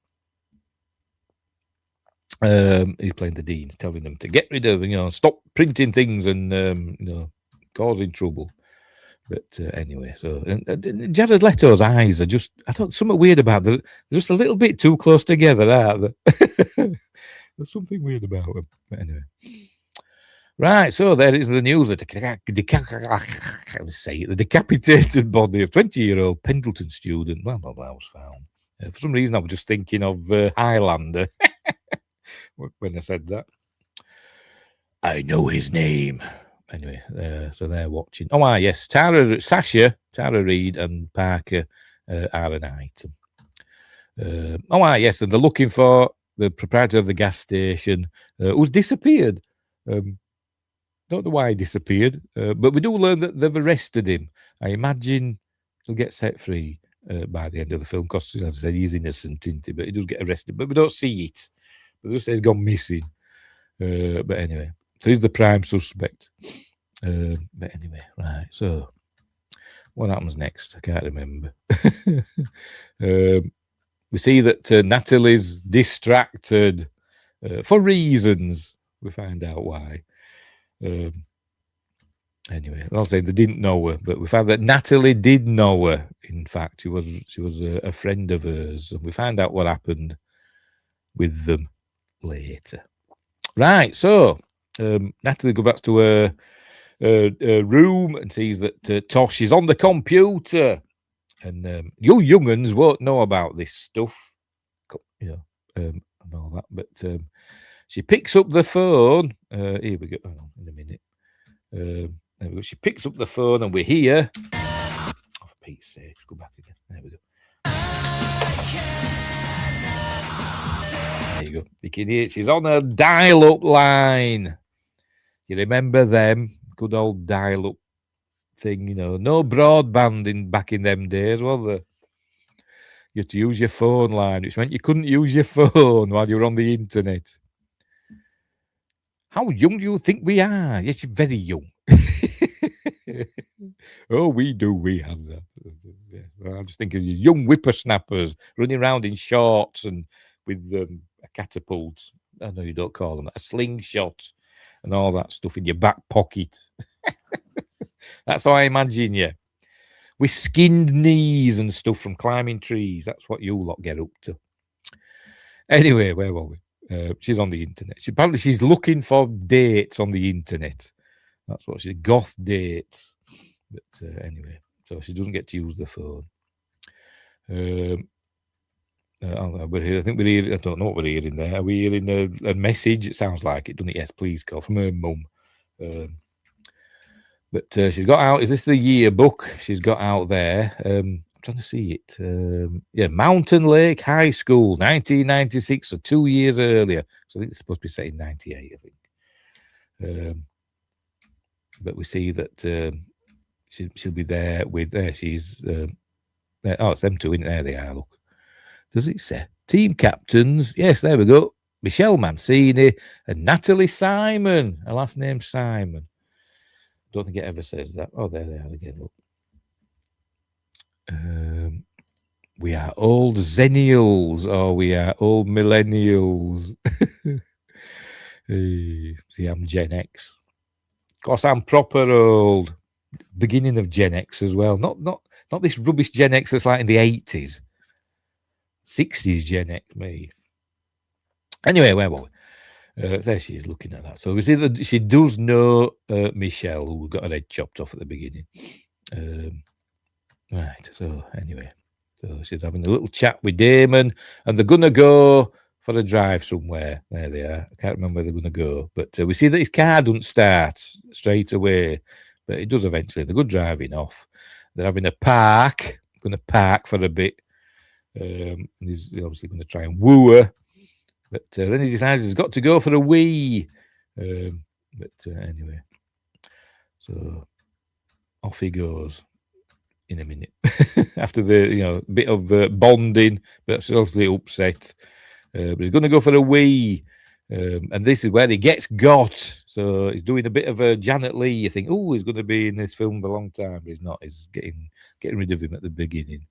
He's playing the dean, telling them to get rid of, stop printing things and, causing trouble. But anyway, so and Jared Leto's eyes are just, I thought something weird about them. They're just a little bit too close together, aren't they? There's something weird about them. But anyway. Right, so there is the news. The decapitated body of 20-year-old Pendleton student. Blah, blah, blah, was found. For some reason, I was just thinking of Highlander when I said that. I know his name. Anyway, so they're watching. Oh, yes, Sasha, Tara Reid, and Parker are an item. Yes, and they're looking for the proprietor of the gas station who's disappeared. Don't know why he disappeared, but we do learn that they've arrested him. I imagine he'll get set free. by the end of the film, because, as I said, he's innocent, isn't he? But he does get arrested, but we don't see it. They just say he's gone missing. But anyway, so he's the prime suspect. But anyway, right, so what happens next? I can't remember. We see that Natalie's distracted for reasons. We find out why. Anyway, I'm not saying they didn't know her, but we found that Natalie did know her. In fact, she was a friend of hers, and we find out what happened with them later. Right, so Natalie goes back to her room and sees that Tosh is on the computer, and you young'uns won't know about this stuff, and all that. But she picks up the phone. Here we go. Hang on, in a minute. There we go. She picks up the phone, and we hear. Oh, for Pete's sake, go back again. There we go. There you go. You can hear she's on a dial-up line. You remember them? Good old dial-up thing, no broadband back in them days, was there? You had to use your phone line, which meant you couldn't use your phone while you were on the internet. How young do you think we are? Yes, you're very young. Oh, we have that. Well, I'm just thinking of you young whippersnappers running around in shorts and with a catapult. I know you don't call them that. A slingshot and all that stuff in your back pocket. That's how I imagine you. With skinned knees and stuff from climbing trees. That's what you lot get up to. Anyway, where were we? She's on the internet. Apparently she's looking for dates on the internet. That's what she's goth dates. But anyway, so she doesn't get to use the phone. I think we're hearing, I don't know what we're hearing there. Are we hearing a message? It sounds like it, doesn't it? Yes, please call, from her mum. But she's got out, is this the yearbook she's got out there? I'm trying to see it. Mountain Lake High School, 1996, so 2 years earlier. So I think it's supposed to be set in 98, I think. But we see that she'll be there with, she's, it's them two, isn't it? There they are, look. Does it say? Team captains, yes, there we go. Michelle Mancini and Natalie Simon. Her last name's Simon. Don't think it ever says that. Oh, there they are again, look. We are old Zennials, or we are old millennials. See, I'm Gen X. Of course, I'm proper old. Beginning of Gen X as well. Not this rubbish Gen X that's like in the 80s. 60s Gen X, me. Anyway, where were we? There she is looking at that. So we see that she does know Michelle, who got her head chopped off at the beginning. Right, so anyway. So she's having a little chat with Damon, and they're going to go for a drive somewhere. There they are. I can't remember where they're going to go. But we see that his car doesn't start straight away, but it does eventually. They're good driving off. They're having a park, going to park for a bit. And he's obviously going to try and woo her. But then he decides he's got to go for a wee. Anyway, so off he goes in a minute. After the bit of bonding, but she's obviously upset. But he's going to go for a wee. And this is where he gets got. So he's doing a bit of a Janet Leigh. You think, oh, he's going to be in this film for a long time. But he's not. He's getting rid of him at the beginning.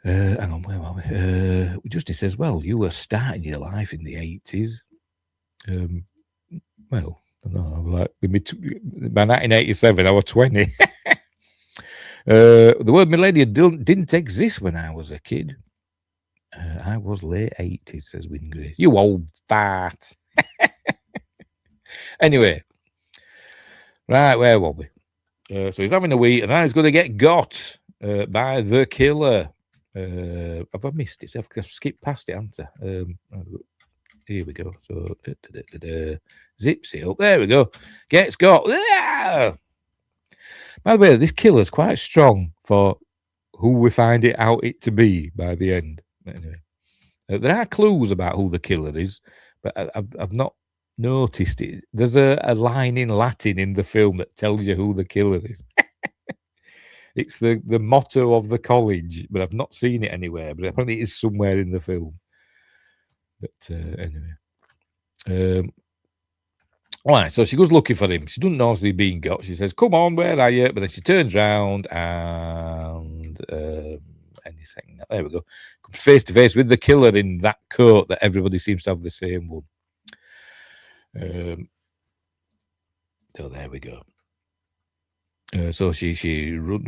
Hang on, where are we? Justin says, well, you were starting your life in the 80s. Well, I don't know. Like, by 1987, I was 20. The word millennial didn't exist when I was a kid. I was late 80s, says Wingrace. You old fart. Anyway. Right, where were we? So he's having a wee, and now he's going to get got by the killer. Have I missed it? I've skipped past it, haven't I? Here we go. So zips it up. There we go. Gets got. Ah! By the way, this killer's quite strong for who we find it out it to be by the end. Anyway, there are clues about who the killer is, but I've not noticed it. There's a line in Latin in the film that tells you who the killer is. It's the motto of the college, but I've not seen it anywhere. But apparently, it is somewhere in the film. But anyway, all right. So she goes looking for him. She doesn't know if he's being got. She says, "Come on, where are you?" But then she turns round and any second now, there we go. Comes face to face with the killer in that coat that everybody seems to have the same one. So there we go. So she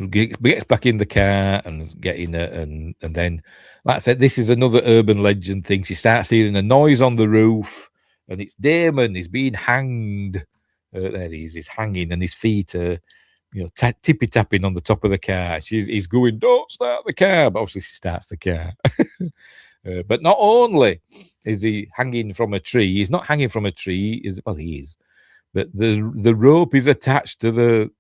gets back in the car and getting it, and then, like I said, this is another urban legend thing. She starts hearing a noise on the roof, and it's Damon. He's being hanged. There he is. He's hanging, and his feet are, tippy tapping on the top of the car. He's going, "Don't start the car," but obviously she starts the car. But not only is he hanging from a tree, he's not hanging from a tree. He is, but the rope is attached to the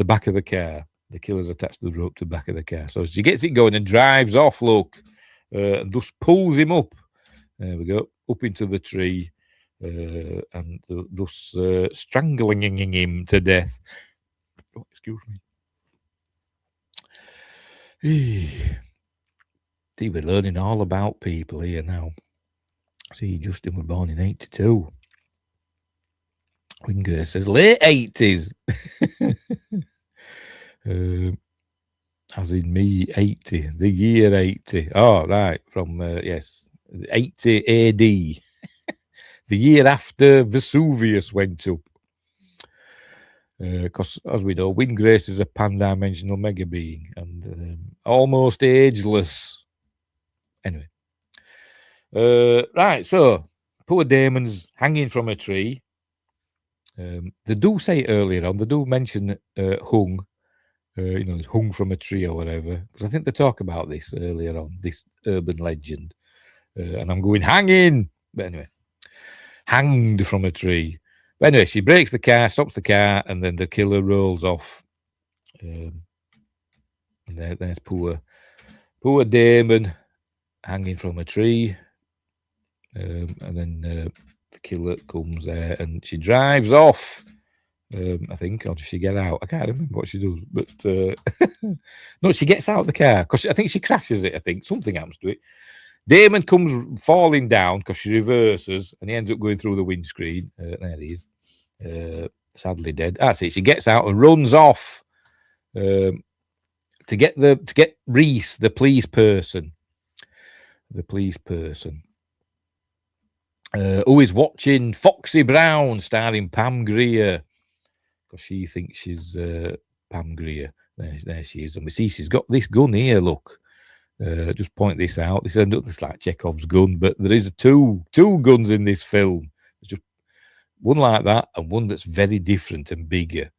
back of the car. The killer's attached the rope to the back of the car. So she gets it going and drives off, look, and thus pulls him up. There we go, up into the tree, and thus strangling him to death. Oh, excuse me. See, we're learning all about people here now. See, Justin was born in 82. Winggrace says late 80s. As in me, 80, the year 80. Oh, right, from, yes, 80 AD. The year after Vesuvius went up. Because, as we know, Winggrace is a pan-dimensional mega being and almost ageless. Anyway. Right, so, poor Damon's hanging from a tree. They do say earlier on, they do mention hung. Hung from a tree or whatever. Because I think they talk about this earlier on, this urban legend. And I'm going, hanging! But anyway, hanged from a tree. But anyway, she breaks the car, stops the car, and then the killer rolls off. And there's poor Damon hanging from a tree. And then the killer comes there and she drives off. I think, or does she get out? I can't remember what she does, but no, she gets out of the car because I think she crashes it. I think something happens to it. Damon comes falling down because she reverses, and he ends up going through the windscreen. There he is, sadly dead. That's it. She gets out and runs off to get Reese, the police person. Who is watching Foxy Brown starring Pam Grier. Because she thinks she's Pam Grier. There she is. And we see she's got this gun here, look. Just point this out. This is like Chekhov's gun, but there is two guns in this film. There's just one like that and one that's very different and bigger.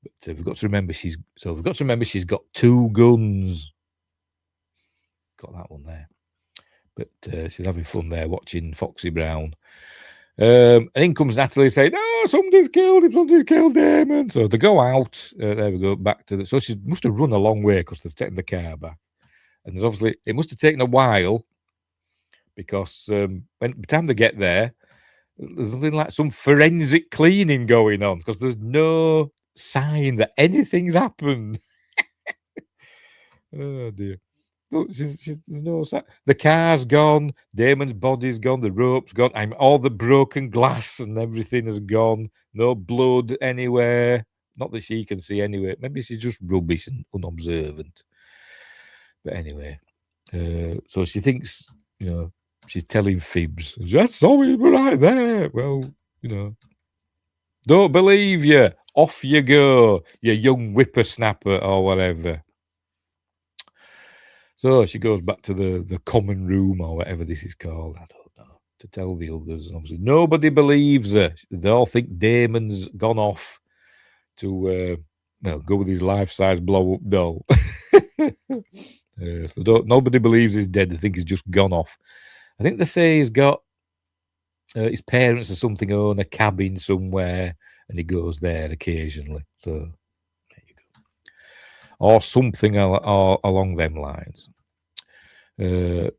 But we've got to remember she's got two guns. Got that one there. But she's having fun there watching Foxy Brown. And in comes Natalie saying, "Oh, somebody's killed him, somebody's killed Damon." So they go out. There we go, back to so she must have run a long way because they've taken the car back. And there's obviously, it must have taken a while because by the time they get there, there's something like some forensic cleaning going on because there's no sign that anything's happened. Oh dear. Look, there's no sign. The car's gone. Damon's body's gone. The rope's gone. All the broken glass and everything is gone. No blood anywhere. Not that she can see anyway. Maybe she's just rubbish and unobservant. But anyway, so she thinks, she's telling fibs. That's saw we were right there. Well, don't believe you. Off you go, you young whippersnapper or whatever. So she goes back to the common room or whatever this is called. I don't know. To tell the others. And obviously nobody believes her. They all think Damon's gone off to, go with his life-size blow-up doll. So nobody believes he's dead. They think he's just gone off. I think they say he's got his parents or something own a cabin somewhere and he goes there occasionally. So there you go. Or something along them lines.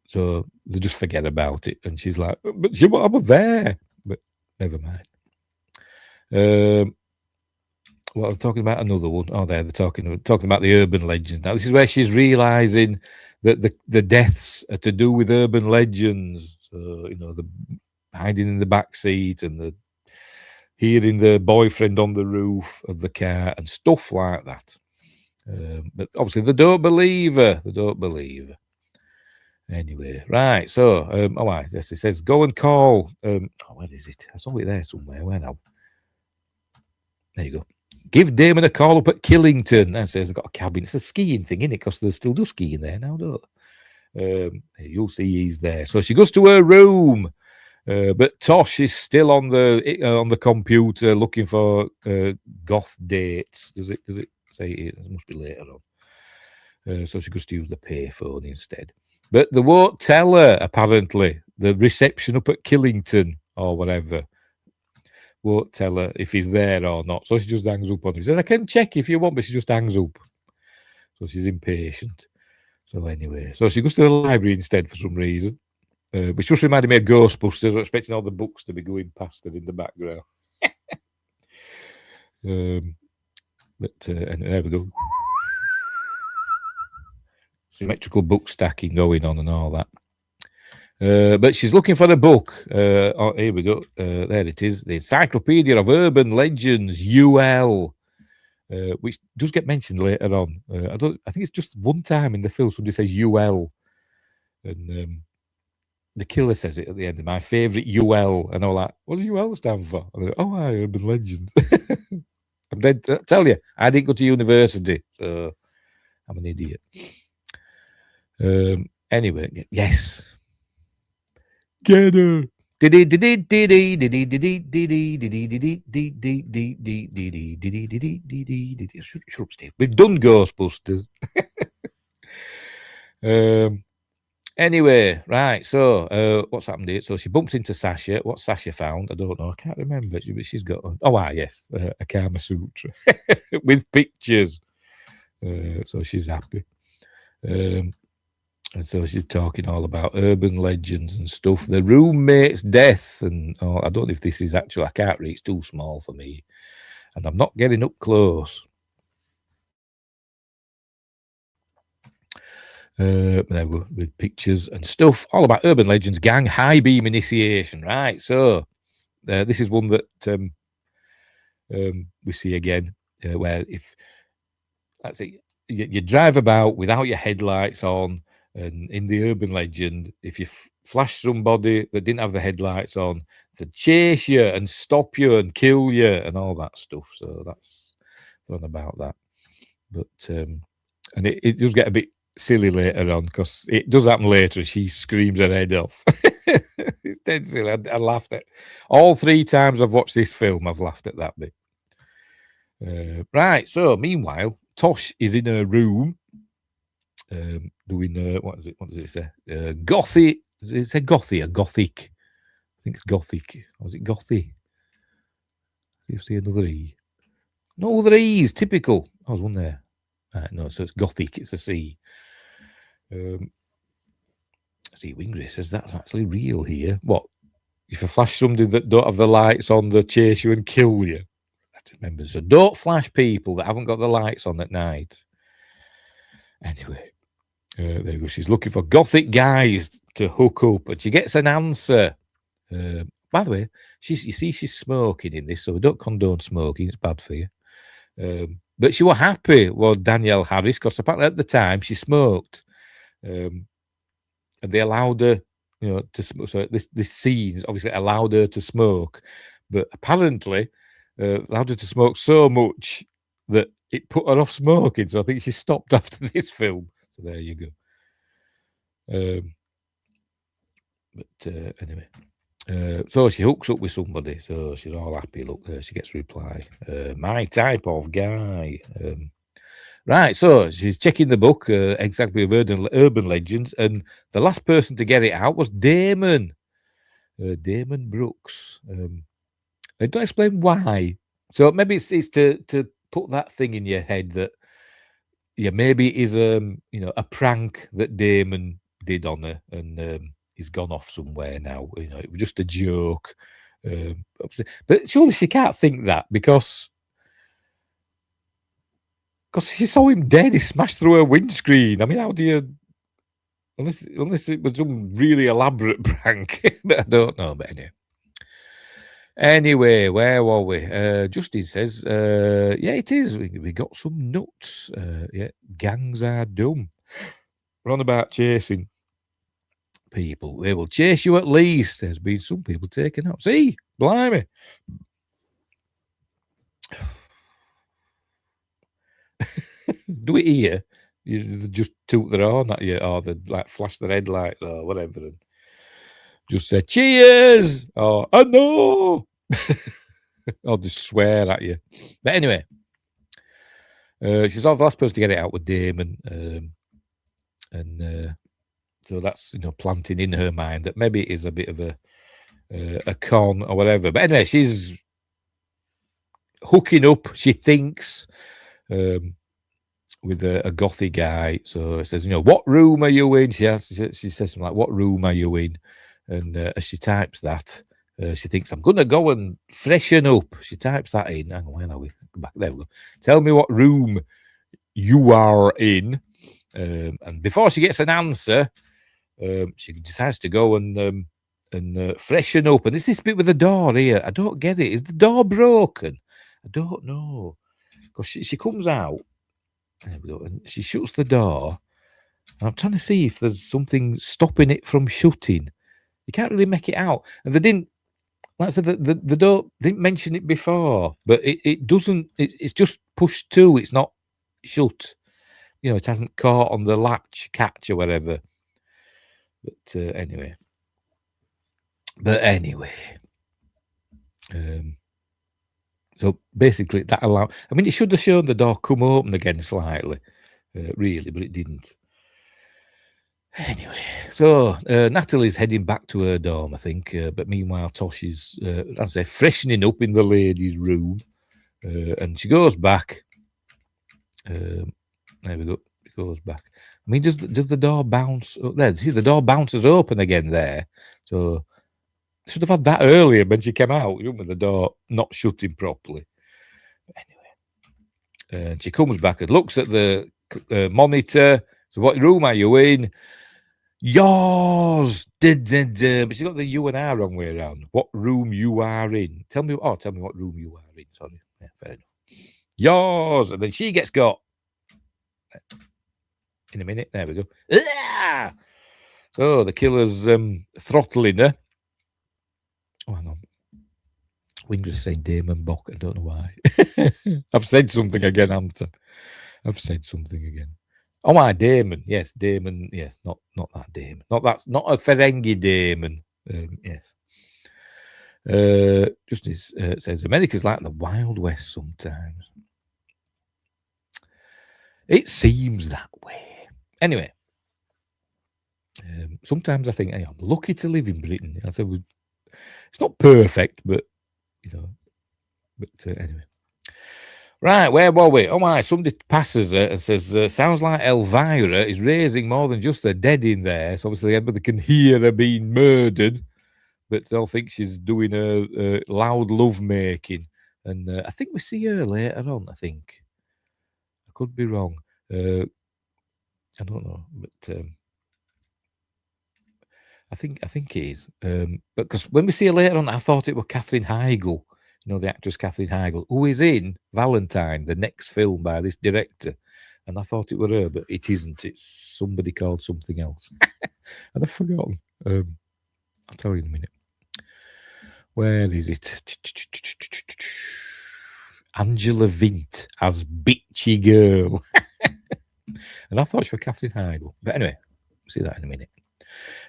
So they just forget about it. And she's like, "But she was there." But never mind. Well, I'm talking about another one. Oh, they're talking about the urban legend. Now, this is where she's realizing that the deaths are to do with urban legends. So, the hiding in the back seat and the hearing the boyfriend on the roof of the car and stuff like that. But obviously, they don't believe her. They don't believe her. Anyway, right. So, yes, it says go and call. Where is it? I saw it there somewhere. Where now? There you go. Give Damon a call up at Killington. That says I've got a cabin. It's a skiing thing, isn't it? Because they still do skiing there now, don't they? You'll see he's there. So she goes to her room, but Tosh is still on the computer looking for goth dates. Does it say it? It must be later on. So she goes to use the payphone instead. But they won't tell her, apparently. The reception up at Killington or whatever won't tell her if he's there or not. So she just hangs up on him. She says, I can check if you want, but she just hangs up. So she's impatient. So anyway, so she goes to the library instead for some reason, which just reminded me of Ghostbusters. I'm expecting all the books to be going past her in the background. And there we go. Symmetrical book stacking going on and all that. But she's looking for a book. Here we go. There it is. The Encyclopedia of Urban Legends, UL, which does get mentioned later on. I think it's just one time in the film somebody says UL, and the killer says it at the end. My favourite UL, and all that. What does UL stand for? Urban Legends. I'm dead. I tell you, I didn't go to university, so I'm an idiot. Anyway, yes. Get her. Shut up, Steve. We've done Ghostbusters. Anyway, right. So, what's happened here? So she bumps into Sasha. What's Sasha found? I don't know. I can't remember. But she's got yes, a Kama Sutra with pictures. So she's happy. And so she's talking all about urban legends and stuff. The roommate's death. And I don't know if this is actual. I can't read. It's too small for me. And I'm not getting up close. There we go, with pictures and stuff. All about urban legends, gang, high beam initiation. Right. So this is one that we see again, where if, let's see, you drive about without your headlights on. And in the urban legend, if you flash somebody that didn't have the headlights on, to chase you and stop you and kill you and all that stuff. So that's fun about that. But and it does get a bit silly later on because it does happen later. She screams her head off. It's dead silly. I laughed at all 3 times I've watched this film. I've laughed at that bit. Right. So meanwhile, Tosh is in her room. Doing what does it say? Gothy. Does it say gothy or gothic? I think it's gothic. Or is it gothy? See if you see another E. No other E's. Typical. Oh, there's one there. No, so it's gothic. It's a C. See, Wingray says that's actually real here. What? If you flash somebody that don't have the lights on, they chase you and kill you. I remember. So don't flash people that haven't got the lights on at night. Anyway. There you go. She's looking for gothic guys to hook up, and she gets an answer. By the way, you see she's smoking in this, so we don't condone smoking. It's bad for you. But she was happy with Danielle Harris because apparently at the time she smoked, and they allowed her, to smoke. So this scene obviously allowed her to smoke, but apparently allowed her to smoke so much that it put her off smoking. So I think she stopped after this film. So there you go. Anyway, so she hooks up with somebody. So she's all happy. Look, she gets a reply. My type of guy. Right. So she's checking the book, exactly of urban legends, and the last person to get it out was Damon. Damon Brooks. I don't explain why. So maybe it's to put that thing in your head that. Yeah, maybe it is a prank that Damon did on her, and he's gone off somewhere now. It was just a joke. But surely she can't think that because Because she saw him dead. He smashed through her windscreen. I mean, how do you... Unless it was some really elaborate prank. I don't know, but anyway. Anyway, where were we? Justin says, yeah, it is. We got some nuts. Yeah, gangs are dumb. We're on about chasing people. They will chase you at least. There's been some people taken out. See, blimey. Do it here. You just toot their horn at you, or they like flash their headlights or whatever, and just say cheers or oh no, or just swear at you. But anyway, she's the last person to get it out with Damon, and so that's planting in her mind that maybe it is a bit of a con or whatever. But anyway, she's hooking up. She thinks. With a gothy guy, so it says, what room are you in? She says something like, "What room are you in?" And as she types that, she thinks, "I'm gonna go and freshen up." She types that in. Hang on, where are we? Go back. There we go. Tell me what room you are in. And before she gets an answer, she decides to go and freshen up. And it's this bit with the door here. I don't get it. Is the door broken? I don't know. Because she comes out. There we go. And she shuts the door. And I'm trying to see if there's something stopping it from shutting. You can't really make it out. And they didn't, like I said, the door didn't mention it before, but it doesn't, it's just pushed to. It's not shut. It hasn't caught on the catch or whatever. But anyway. So basically, that allowed. I mean, it should have shown the door come open again slightly, really, but it didn't. Anyway, so Natalie's heading back to her dorm, I think. But meanwhile, Tosh is, as I say, freshening up in the ladies' room, and she goes back. There we go. She goes back. I mean, does the door bounce? Oh, there, see, the door bounces open again there. So. Should have had that earlier when she came out, with the door not shutting properly. Anyway, she comes back and looks at the monitor. So, what room are you in? Yours. But she's got the U and R wrong way around. What room you are in? Tell me what room you are in. Sorry, yeah, fair enough. Yours, and then she gets got. In a minute, there we go. Ah! So the killer's throttling her. Oh, hang on. Wingers saying Damon Bock. I don't know why. I've said something again, haven't I? I've said something again. Oh, my Damon. Yes, Damon. Yes, not that Damon. Not a Ferengi Damon. Yes. Justice says America's like the Wild West sometimes. It seems that way. Anyway, sometimes I think, hey, I'm lucky to live in Britain. I said, it's not perfect, but anyway. Right, where were we? Oh my, somebody passes her and says, sounds like Elvira is raising more than just the dead in there. So obviously everybody can hear her being murdered, but they'll think she's doing a loud love making. And I think we see her later on, I think. I could be wrong. I don't know, but I think it is. But because when we see her later on, I thought it was Katherine Heigl, the actress Katherine Heigl, who is in Valentine, the next film by this director. And I thought it was her, but it isn't. It's somebody called something else. And I've forgotten. I'll tell you in a minute. Where is it? Angela Vint as Bitchy Girl. And I thought she was Katherine Heigl. But anyway, see that in a minute.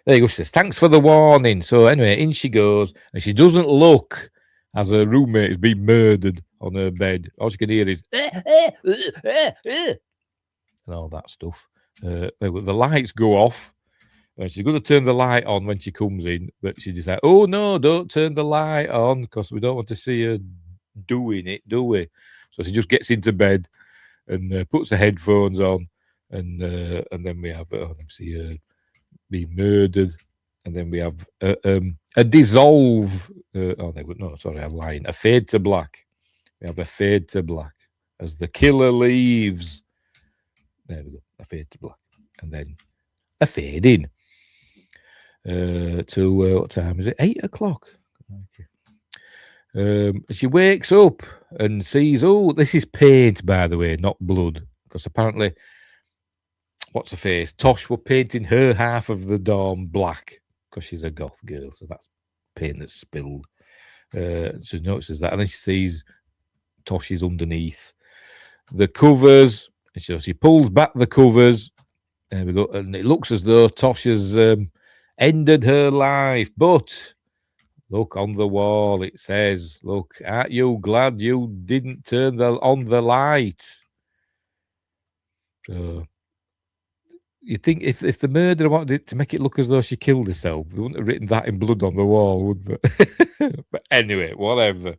There you go. She says, thanks for the warning. So anyway, in she goes, and she doesn't look as her roommate is being murdered on her bed. All she can hear is and all that stuff. The lights go off, and she's going to turn the light on when she comes in, but she decides, oh no, don't turn the light on because we don't want to see her doing it, do we? So she just gets into bed and puts her headphones on, and then we have see her being murdered, and then we have a dissolve. I'm lying. A fade to black. We have a fade to black, as the killer leaves. There we go. A fade to black. And then a fade in. To what time is it? 8 o'clock. She wakes up and sees, oh, this is paint, by the way, not blood. Because apparently, what's her face? Tosh were painting her half of the dorm black because she's a goth girl. So that's paint that's spilled. She notices that. And then she sees Tosh is underneath the covers. And so she pulls back the covers. There we go. And it looks as though Tosh has ended her life. But look on the wall. It says, look, aren't you glad you didn't turn on the light? So you think if the murderer wanted it to make it look as though she killed herself, they wouldn't have written that in blood on the wall, would they? But anyway, whatever.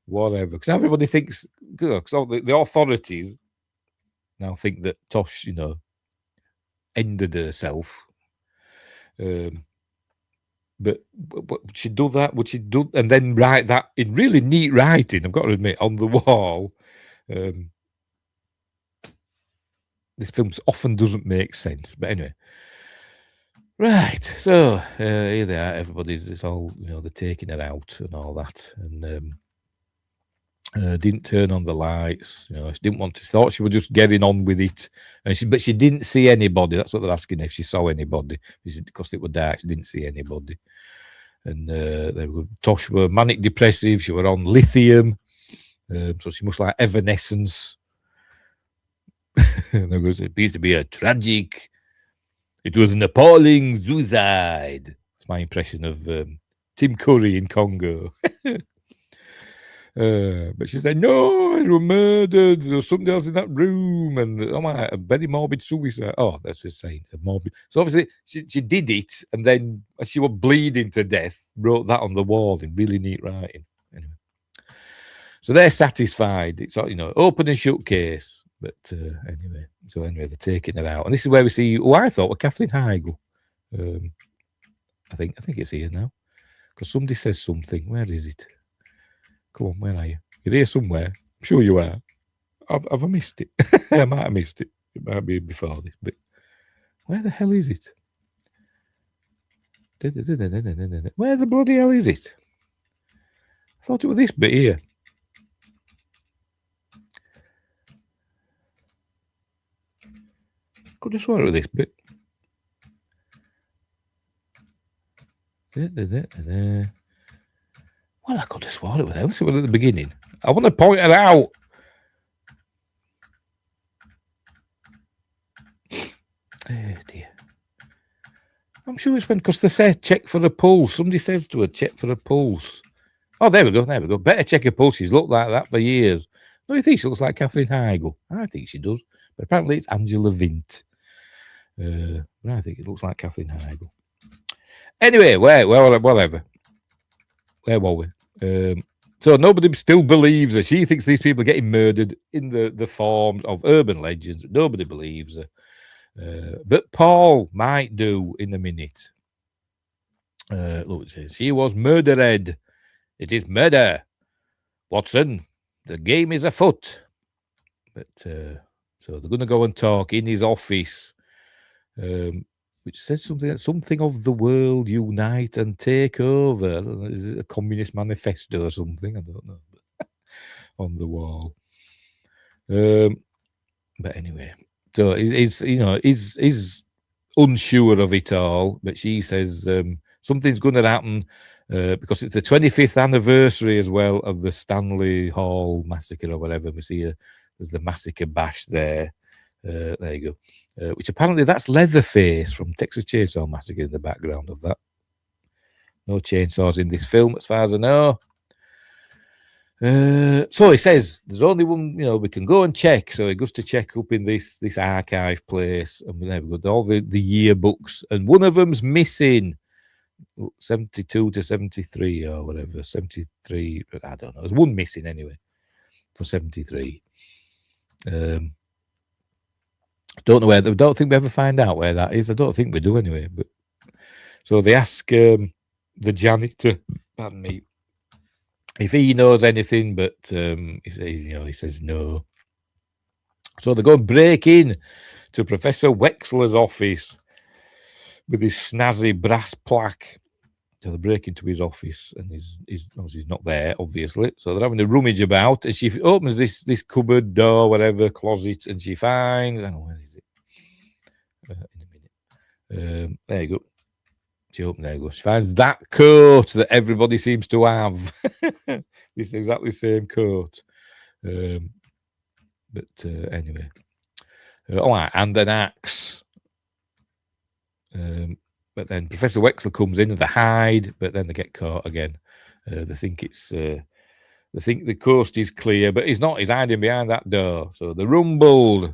Because everybody thinks, because all the authorities now think that Tosh, ended herself. But would she do that? Would she do and then write that in really neat writing? I've got to admit, on the wall. This film often doesn't make sense, but anyway. Right, so here they are. It's all they're taking her out and all that, and didn't turn on the lights. She didn't want to. Thought she was just getting on with it, but she didn't see anybody. That's what they're asking if she saw anybody. Because it was dark, she didn't see anybody. And Tosh were manic depressive. She were on lithium, so she must like Evanescence. And it appears to be a tragic. It was an appalling suicide. That's my impression of Tim Curry in Congo. But she said, no, I was murdered. There was somebody else in that room. And a very morbid suicide. Oh, that's just saying. Morbid. So obviously she did it. And then as she was bleeding to death, wrote that on the wall in really neat writing. Anyway. So they're satisfied. It's open and shut case. But anyway, they're taking her out. And this is where we see who I thought was Katherine Heigl. I think it's here now. Because somebody says something. Where is it? Come on, where are you? You're here somewhere. I'm sure you are. Have I missed it? I might have missed it. It might be before this. But where the hell is it? Where the bloody hell is it? I thought it was this bit here. Could have sworn it was this bit. Well, I could have sworn it was else. It was at the beginning. I want to point it out. Oh, dear. I'm sure it's when, because they say check for a pulse. Somebody says to her, check for a pulse. Oh, there we go. Better check her pulse. She's looked like that for years. No, you think she looks like Katherine Heigl? I think she does. But apparently it's Angela Vint. I think it looks like Katherine Heigl. Anyway, whatever. Where were we? So nobody still believes her. She thinks these people are getting murdered in the forms of urban legends. Nobody believes her. But Paul might do in a minute. Look, it says, she was murdered. It is murder. Watson, the game is afoot. But so they're going to go and talk in his office, which says something of the world unite and take over. I don't know, is it a communist manifesto or something? I don't know. On the wall. But anyway, so he's unsure of it all. But she says something's going to happen because it's the 25th anniversary as well of the Stanley Hall massacre or whatever. We see there's the massacre bash there. There you go. Which apparently that's Leatherface from Texas Chainsaw Massacre in the background of that. No chainsaws in this film, as far as I know. So he says there's only one, we can go and check. So he goes to check up in this archive place, and there we go, all the yearbooks, and one of them's missing. 72 to 73 or whatever. 73, I don't know. There's one missing anyway for 73. Don't know where. I don't think we ever find out where that is. I don't think we do anyway. But so they ask the janitor, pardon me, if he knows anything, but he says no. So they go and break in to Professor Wexler's office with his snazzy brass plaque. So they break into his office, and he's not there, obviously. So they're having a rummage about, and she opens this cupboard door, whatever, closet, and she finds, where is it? In a minute. There you go. There you go. She finds that coat that everybody seems to have. This exactly same coat. But anyway. And an axe. But then Professor Wexler comes in and they hide, but then they get caught again. They think they think the coast is clear, but he's not. He's hiding behind that door. So they're rumbled.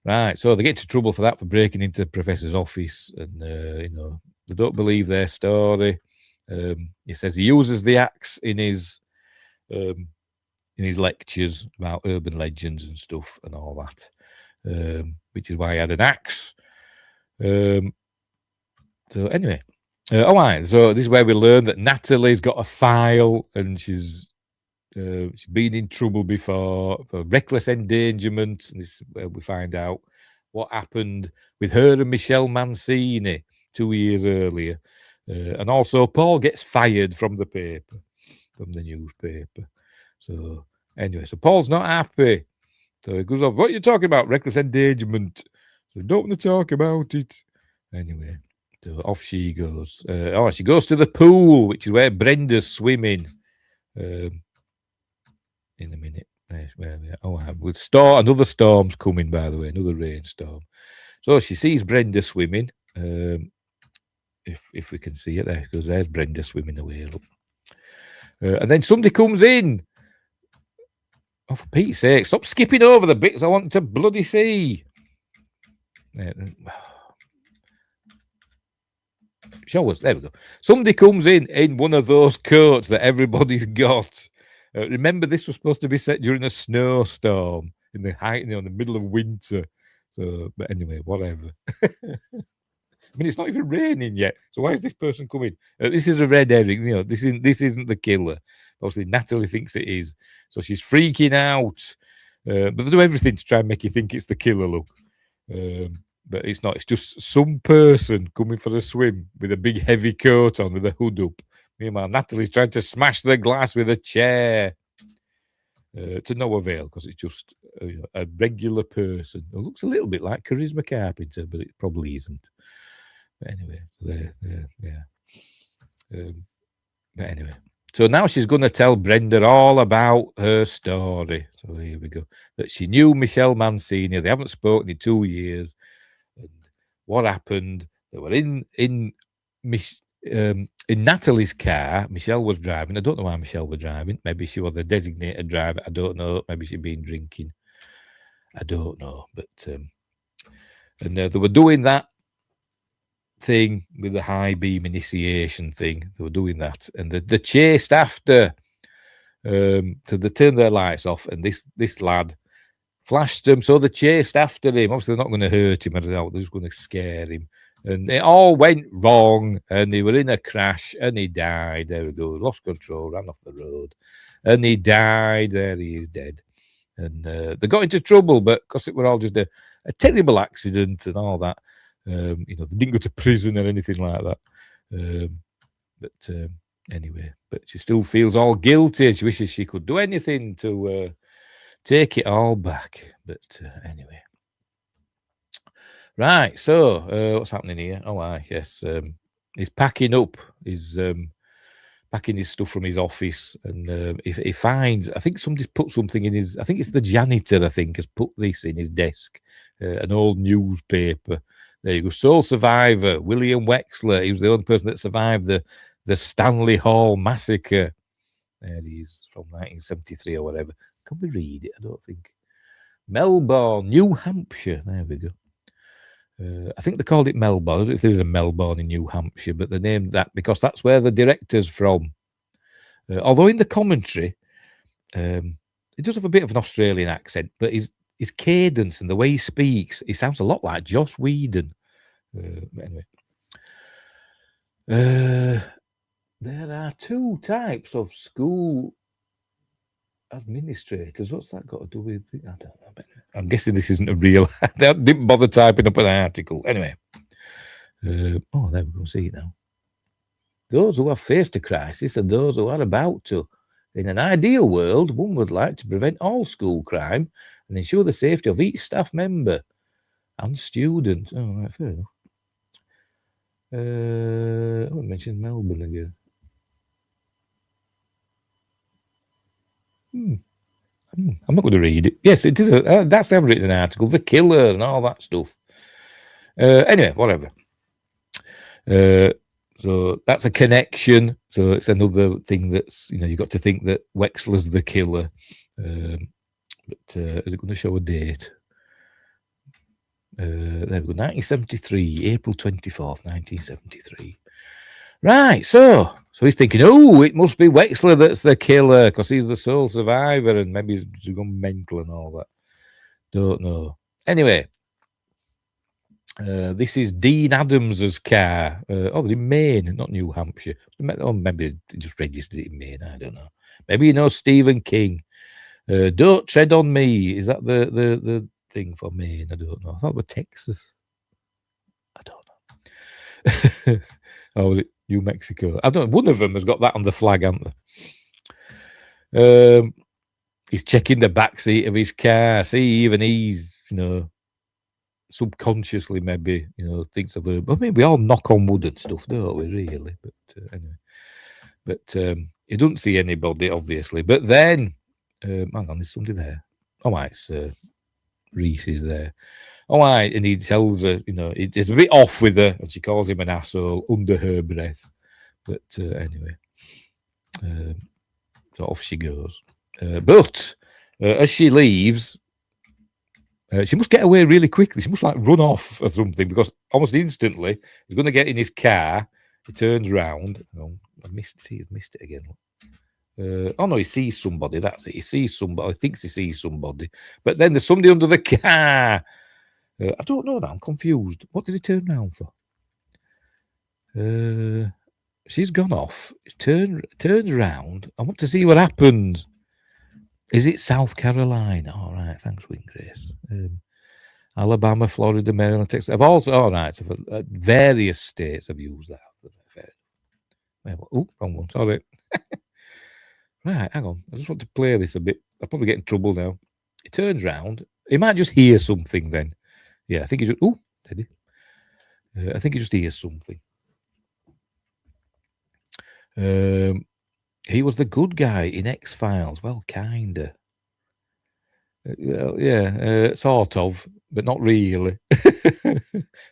Right. So they get into trouble for that, for breaking into the professor's office, and they don't believe their story. He says he uses the axe in his lectures about urban legends and stuff and all that, which is why he had an axe. So anyway, so this is where we learn that Natalie's got a file, and she's been in trouble before for reckless endangerment. And this is where we find out what happened with her and Michelle Mancini 2 years earlier. And also Paul gets fired from the paper, from the newspaper. So anyway, so Paul's not happy. So he goes off, what are you talking about? Reckless endangerment. So don't want to talk about it. Anyway, so off she goes. She goes to the pool, which is where Brenda's swimming. In a minute. Another storm's coming, by the way, another rainstorm. So she sees Brenda swimming. If we can see it there, because there's Brenda swimming away. Look. And then somebody comes in. Oh, for Pete's sake, stop skipping over the bits I want to bloody see. Show us. There we go. Somebody comes in one of those coats that everybody's got. Remember, this was supposed to be set during a snowstorm in the middle of winter. So, but anyway, whatever. I mean, it's not even raining yet. So why is this person coming? This is a red herring. This isn't the killer. Obviously, Natalie thinks it is. So she's freaking out. But they do everything to try and make you think it's the killer, look. But it's not. It's just some person coming for a swim with a big heavy coat on with a hood up. Meanwhile, Natalie's trying to smash the glass with a chair. To no avail, because it's just a regular person who looks a little bit like Charisma Carpenter, but it probably isn't. But anyway, but anyway, so now she's going to tell Brenda all about her story. So here we go. That she knew Michelle Mancini. They haven't spoken in 2 years. And what happened? They were in Natalie's car. Michelle was driving. I don't know why Michelle was driving. Maybe she was the designated driver. I don't know. Maybe she'd been drinking. I don't know. But and they were doing that thing with the high beam initiation thing. They were doing that, and they chased after. So they turned their lights off, and this lad flashed them. So they chased after him. Obviously, they're not going to hurt him. They're just going to scare him. And it all went wrong, and they were in a crash, and he died. There we go. Lost control, ran off the road, and he died. There he is, dead. And they got into trouble, but because it were all just a terrible accident and all that, they didn't go to prison or anything like that. But anyway, but she still feels all guilty. She wishes she could do anything to take it all back. But anyway. Right, so what's happening here? Yes. He's packing up. He's packing his stuff from his office, and he finds, I think somebody's put something in his, I think it's the janitor, I think, has put this in his desk, an old newspaper. There you go. Sole survivor, William Wexler. He was the only person that survived the Stanley Hall massacre. There he is, from 1973 or whatever. Can we read it? I don't think. Melbourne, New Hampshire. There we go. I think they called it Melbourne. I don't know if there's a Melbourne in New Hampshire, but they named that because that's where the director's from. Although in the commentary, he does have a bit of an Australian accent, but his cadence and the way he speaks, he sounds a lot like Joss Whedon. Anyway. There are two types of school administrators. What's that got to do with? I don't know. But I'm guessing this isn't a real. I didn't bother typing up an article. Anyway. There we go. See it now. Those who have faced a crisis and those who are about to. In an ideal world, one would like to prevent all school crime and ensure the safety of each staff member and student. Oh, right, fair enough. I mentioned Melbourne again. I'm not going to read it. Yes, it is. That's the written article. The killer and all that stuff. Anyway, whatever. So that's a connection. So it's another thing that's, you've got to think that Wexler's the killer. But is it going to show a date? There we go. 1973, April 24th, 1973. Right, so he's thinking, it must be Wexler that's the killer because he's the sole survivor and maybe he's gone mental and all that. Don't know. Anyway, this is Dean Adams's car. They're in Maine, not New Hampshire. Or maybe they just registered it in Maine. I don't know. Maybe you know Stephen King. Don't tread on me. Is that the thing for Maine? I don't know. I thought it was Texas. I don't know. Or was it New Mexico? I don't know. One of them has got that on the flag, haven't they? He's checking the back seat of his car. See, even he's, subconsciously maybe, thinks of the. I mean, we all knock on wood and stuff, don't we? Really, but anyway. But he doesn't see anybody, obviously. But then, hang on, there's somebody there. Oh, it's Reese is there. Oh, and he tells her, it's a bit off with her, and she calls him an asshole under her breath. But anyway, so off she goes. But as she leaves, she must get away really quickly. She must run off or something because almost instantly he's going to get in his car. He turns round. Oh, I've missed it again. No, he sees somebody. That's it. He sees somebody. He thinks he sees somebody. But then there's somebody under the car. I don't know now. I'm confused. What does he turn round for? She's gone off. Turns round. I want to see what happens. Is it South Carolina? All right. Thanks, Wingrace. Alabama, Florida, Maryland, Texas. I've also, all right. So various states have used that. Oh, wrong one. Sorry. Right, hang on. I just want to play this a bit. I'll probably get in trouble now. He turns round. He might just hear something then. Yeah, I think he just. Oh, did he? I think he just hears something. He was the good guy in X-Files. Well, kinda. Well, yeah, sort of, but not really.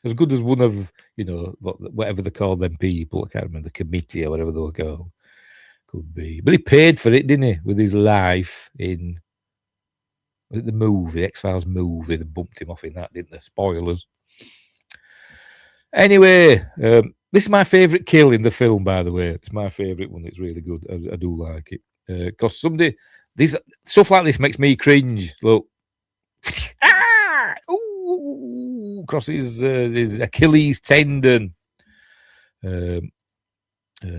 As good as one of, whatever they call them people. I can't remember, the committee or whatever they were called. Could be. But he paid for it, didn't he? With his life in the movie, the X-Files movie. They bumped him off in that, didn't they? Spoilers. Anyway, this is my favourite kill in the film, by the way. It's my favourite one. It's really good. I do like it. Because stuff like this makes me cringe. Look. Ooh, across his Achilles tendon.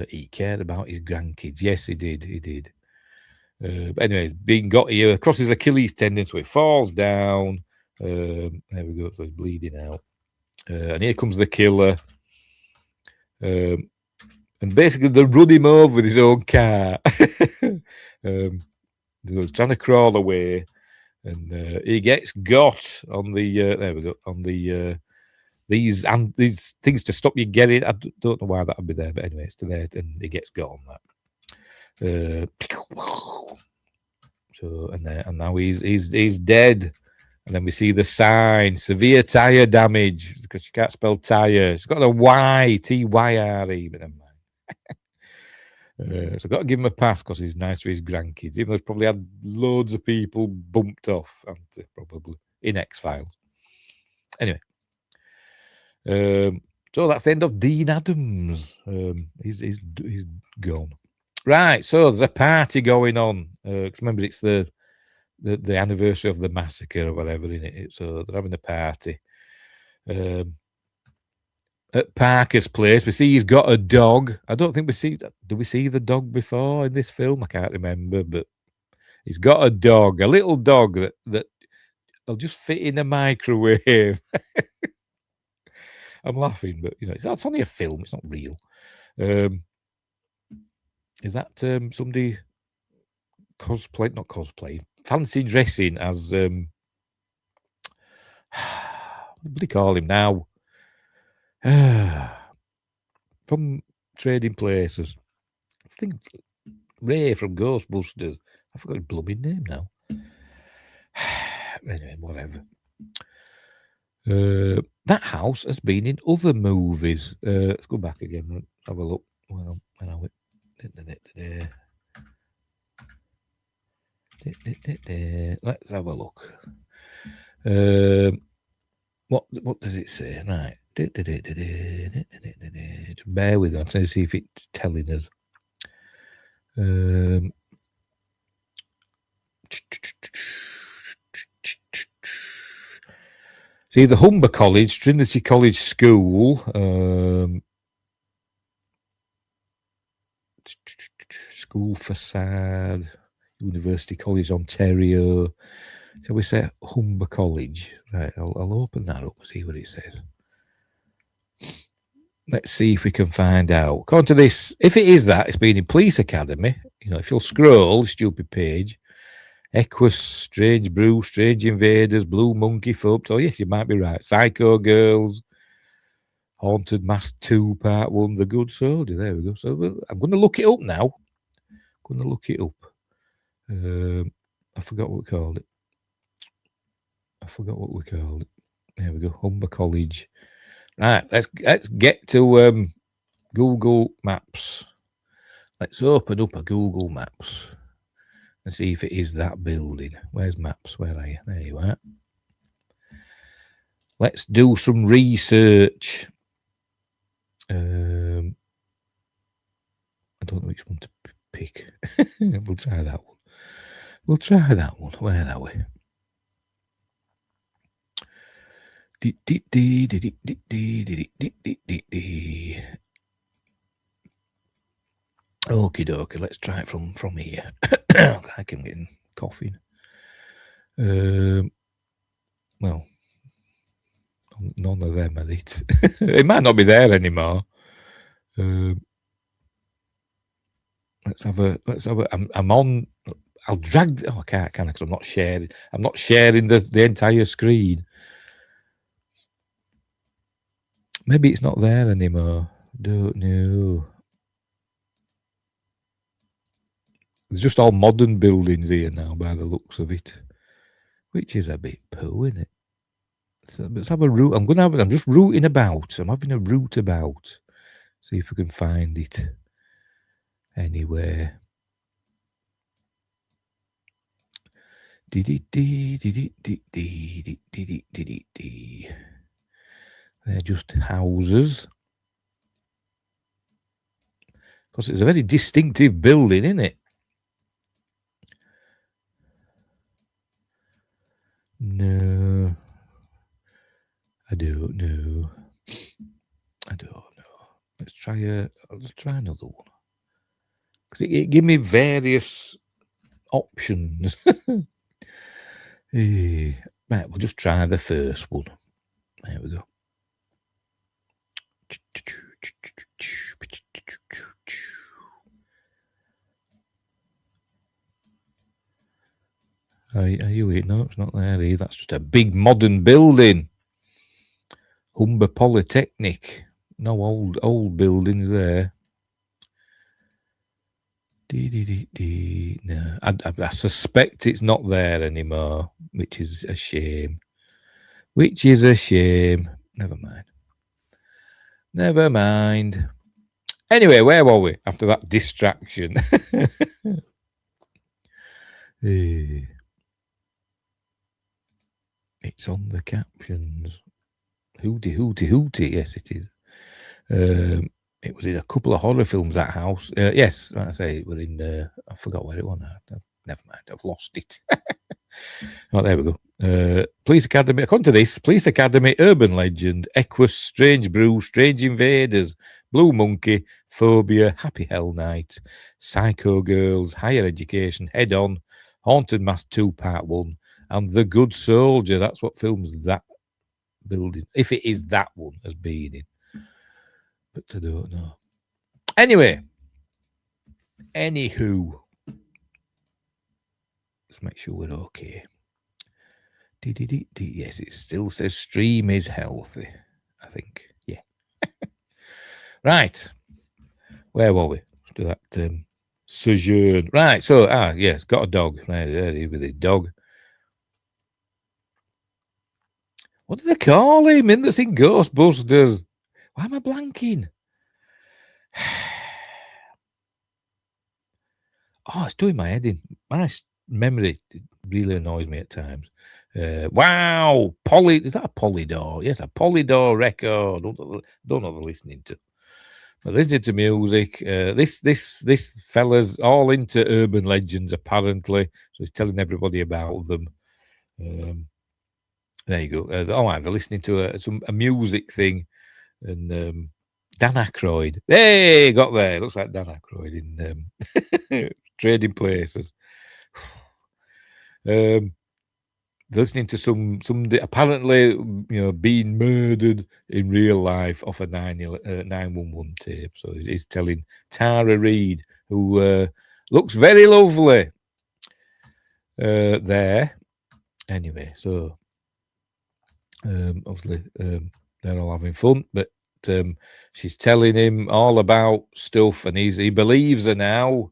He cared about his grandkids. Yes, he did. But anyway, he's been got here across his Achilles tendon, so he falls down. There we go. So he's bleeding out. And here comes the killer. And basically, they run him over with his own car. They're trying to crawl away, and he gets got on the. There we go. On the. These things to stop you getting. I don't know why that would be there, but anyway, it's to there, and he gets got on that. So and now he's dead, and then we see the sign: severe tire damage, because you can't spell tire. It's got a Y, Tyre, but never mind. So I've got to give him a pass because he's nice to his grandkids, even though he's probably had loads of people bumped off, haven't they, probably in X-Files. Anyway. So that's the end of Dean Adams. He's gone. Right, so there's a party going on. Remember, it's the anniversary of the massacre or whatever, innit? So they're having a party. At Parker's place, we see he's got a dog. I don't think we see that. Do we see the dog before in this film? I can't remember, but He's got a dog, a little dog that will just fit in a microwave. I'm laughing, but it's only a film. It's not real. Is that somebody cosplay? Not cosplay. Fancy dressing as what do they call him now? From Trading Places. I think Ray from Ghostbusters. I forgot his blooming name now. Anyway, whatever. That house has been in other movies. Let's go back again. Let's have a look. Well, where are we? Let's have a look. What does it say? Right. Bear with us. I'm trying to see if it's telling us. See, the Humber College, Trinity College School, school facade, University College, Ontario. Shall we say Humber College? Right, I'll open that up and see what it says. Let's see if we can find out. According to this, if it is that, it's been in Police Academy. If you'll scroll, stupid page, Equus, Strange Brew, Strange Invaders, Blue Monkey Folks. Oh, yes, you might be right. Psycho Girls, Haunted Mask 2, Part 1, The Good Soldier. There we go. So I'm going to look it up now. I forgot what we called it. There we go. Humber College. Right, let's get to Google Maps. Let's open up a Google Maps and see if it is that building. Where's Maps? Where are you? There you are. Let's do some research. I don't know which one to pick. We'll try that one. Where are we? Okie dokie, let's try it from here. I can get coughing. Well, none of them are it. It might not be there anymore. Let's have a. I'm on. I'll drag. I can't because I'm not sharing. I'm not sharing the entire screen. Maybe it's not there anymore. Don't know. There's just all modern buildings here now, by the looks of it, which is a bit poo, isn't it? So let's have a route. I'm just routing about. I'm having a route about. See if we can find it anywhere. They're just houses. Because it's a very distinctive building, isn't it? No. I don't know. Let's try another one. Because it give me various options. Right, we'll just try the first one. There we go. Are you here? No, it's not there either. That's just a big modern building. Humber Polytechnic. No old buildings there. No, I suspect it's not there anymore, which is a shame. Never mind. Anyway, where were we after that distraction? It's on the captions. Hooty. Yes, it is. It was in a couple of horror films, that house. Yes, like I say, we're in. I forgot where it was now. Never mind, I've lost it. Oh, there we go. Police Academy. According to this, Police Academy, Urban Legend, Equus, Strange Brew, Strange Invaders, Blue Monkey, Phobia, Happy Hell Night, Psycho Girls, Higher Education, Head On, Haunted Mask 2 Part 1, and The Good Soldier. That's what films that building, if it is that one, has been in. But I don't know. Anyway, anywho, let's make sure we're okay. Yes, it still says stream is healthy, I think. Yeah. Right. Where were we? To that sojourn. Right. So, yes, got a dog. Right there, he with his dog. What do they call him in the thing Ghostbusters? Why am I blanking? Oh, it's doing my head in. My memory really annoys me at times. Wow, is that a Polydor? Yes, a Polydor record. Don't know what they're listening to. They're listening to music. This fella's all into urban legends apparently, so he's telling everybody about them. There you go. They're listening to a music thing, and Dan Aykroyd. Hey, got there. Looks like Dan Aykroyd in Trading Places. Listening to somebody apparently, being murdered in real life off a 911 tape. So he's telling Tara Reid, who looks very lovely there. Anyway, so obviously they're all having fun, but she's telling him all about stuff, and he believes her now,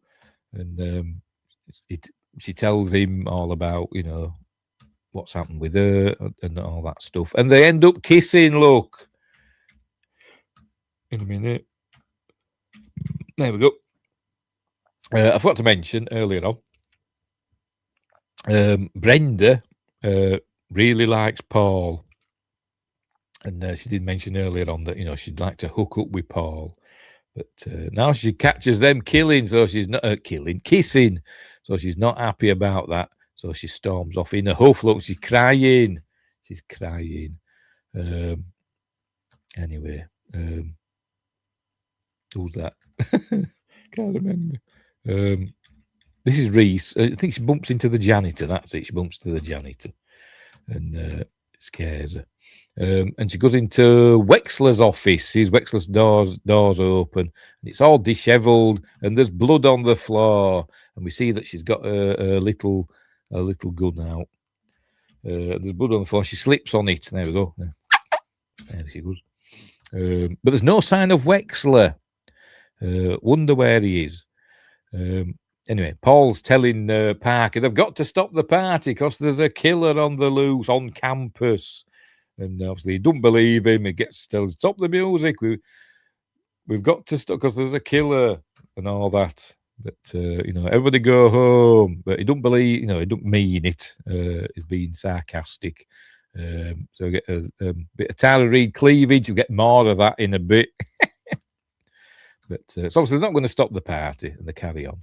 and she tells him all about what's happened with her and all that stuff, and they end up kissing. Look, in a minute. There we go. I forgot to mention earlier on, Brenda really likes Paul, and she did mention earlier on that she'd like to hook up with Paul, but now she catches them killing, so she's not kissing, so she's not happy about that. So she storms off in a huff. Look, she's crying. Anyway, who's that? Can't remember. This is Reese. I think she bumps into the janitor. That's it. She bumps into the janitor, and it scares her. And she goes into Wexler's office. Sees Wexler's doors open, and it's all dishevelled, and there's blood on the floor. And we see that she's got a little gun out. There's blood on the floor. She slips on it. There we go. There she goes. But there's no sign of Wexler. Wonder where he is. Anyway, Paul's telling Parker they've got to stop the party because there's a killer on the loose on campus. And obviously he don't believe him. He gets to tell him, stop the music. We've got to stop because there's a killer and all that. But everybody go home. But he don't believe. He don't mean it. He's being sarcastic. So we get a bit of Tara Reid cleavage. We'll get more of that in a bit. But so obviously they're not going to stop the party, and they carry on.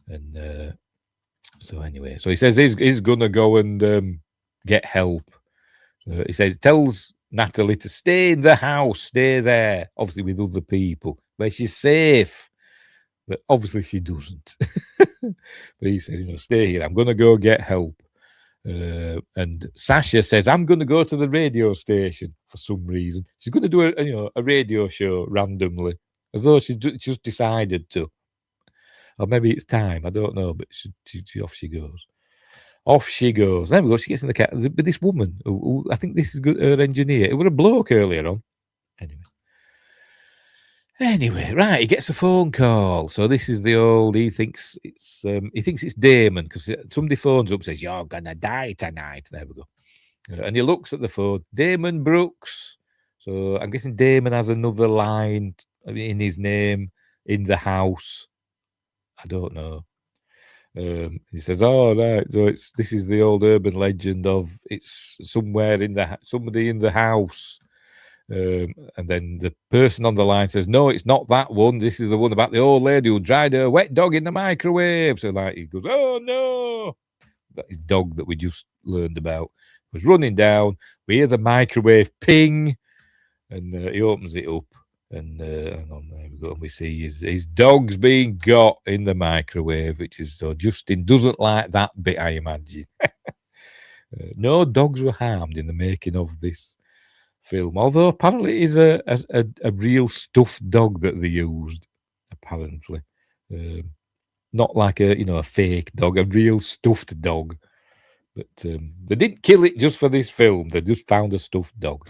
And so anyway, so he says he's going to go and get help. He tells Natalie to stay in the house, stay there, obviously with other people, where she's safe. But obviously she doesn't. But he says, stay here. I'm going to go get help. And Sasha says, I'm going to go to the radio station for some reason. She's going to do a radio show randomly, as though she's just decided to. Or maybe it's time. I don't know. But she off she goes. Off she goes. There we go. She gets in the car. But this woman, who I think this is her engineer. It was a bloke earlier on. Anyway, right. He gets a phone call. So this is the old. He thinks it's Damon because somebody phones up and says you're gonna die tonight. There we go. And he looks at the phone. Damon Brooks. So I'm guessing Damon has another line in his name in the house. I don't know. He says, "Oh, right. So this is the old urban legend of it's somewhere somebody in the house." And then the person on the line says, "No, it's not that one. This is the one about the old lady who dried her wet dog in the microwave." So he goes, "Oh no!" That his dog that we just learned about was running down. We hear the microwave ping, and he opens it up, And hang on, there we go. And we see his dog's being got in the microwave, which is so Justin doesn't like that bit, I imagine. No dogs were harmed in the making of this film, although apparently it is a real stuffed dog that they used. Apparently, not like a fake dog, a real stuffed dog. But they didn't kill it just for this film. They just found a stuffed dog.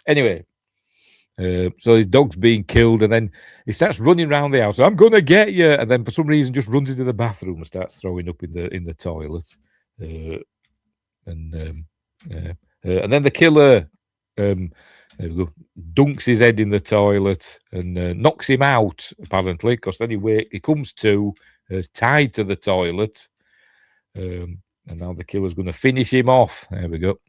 Anyway, so his dog's being killed, and then he starts running around the house. I'm gonna get you, and then for some reason just runs into the bathroom and starts throwing up in the toilet. And then the killer there we go, dunks his head in the toilet and knocks him out, apparently, because then he comes to, is tied to the toilet, and now the killer's going to finish him off. There we go.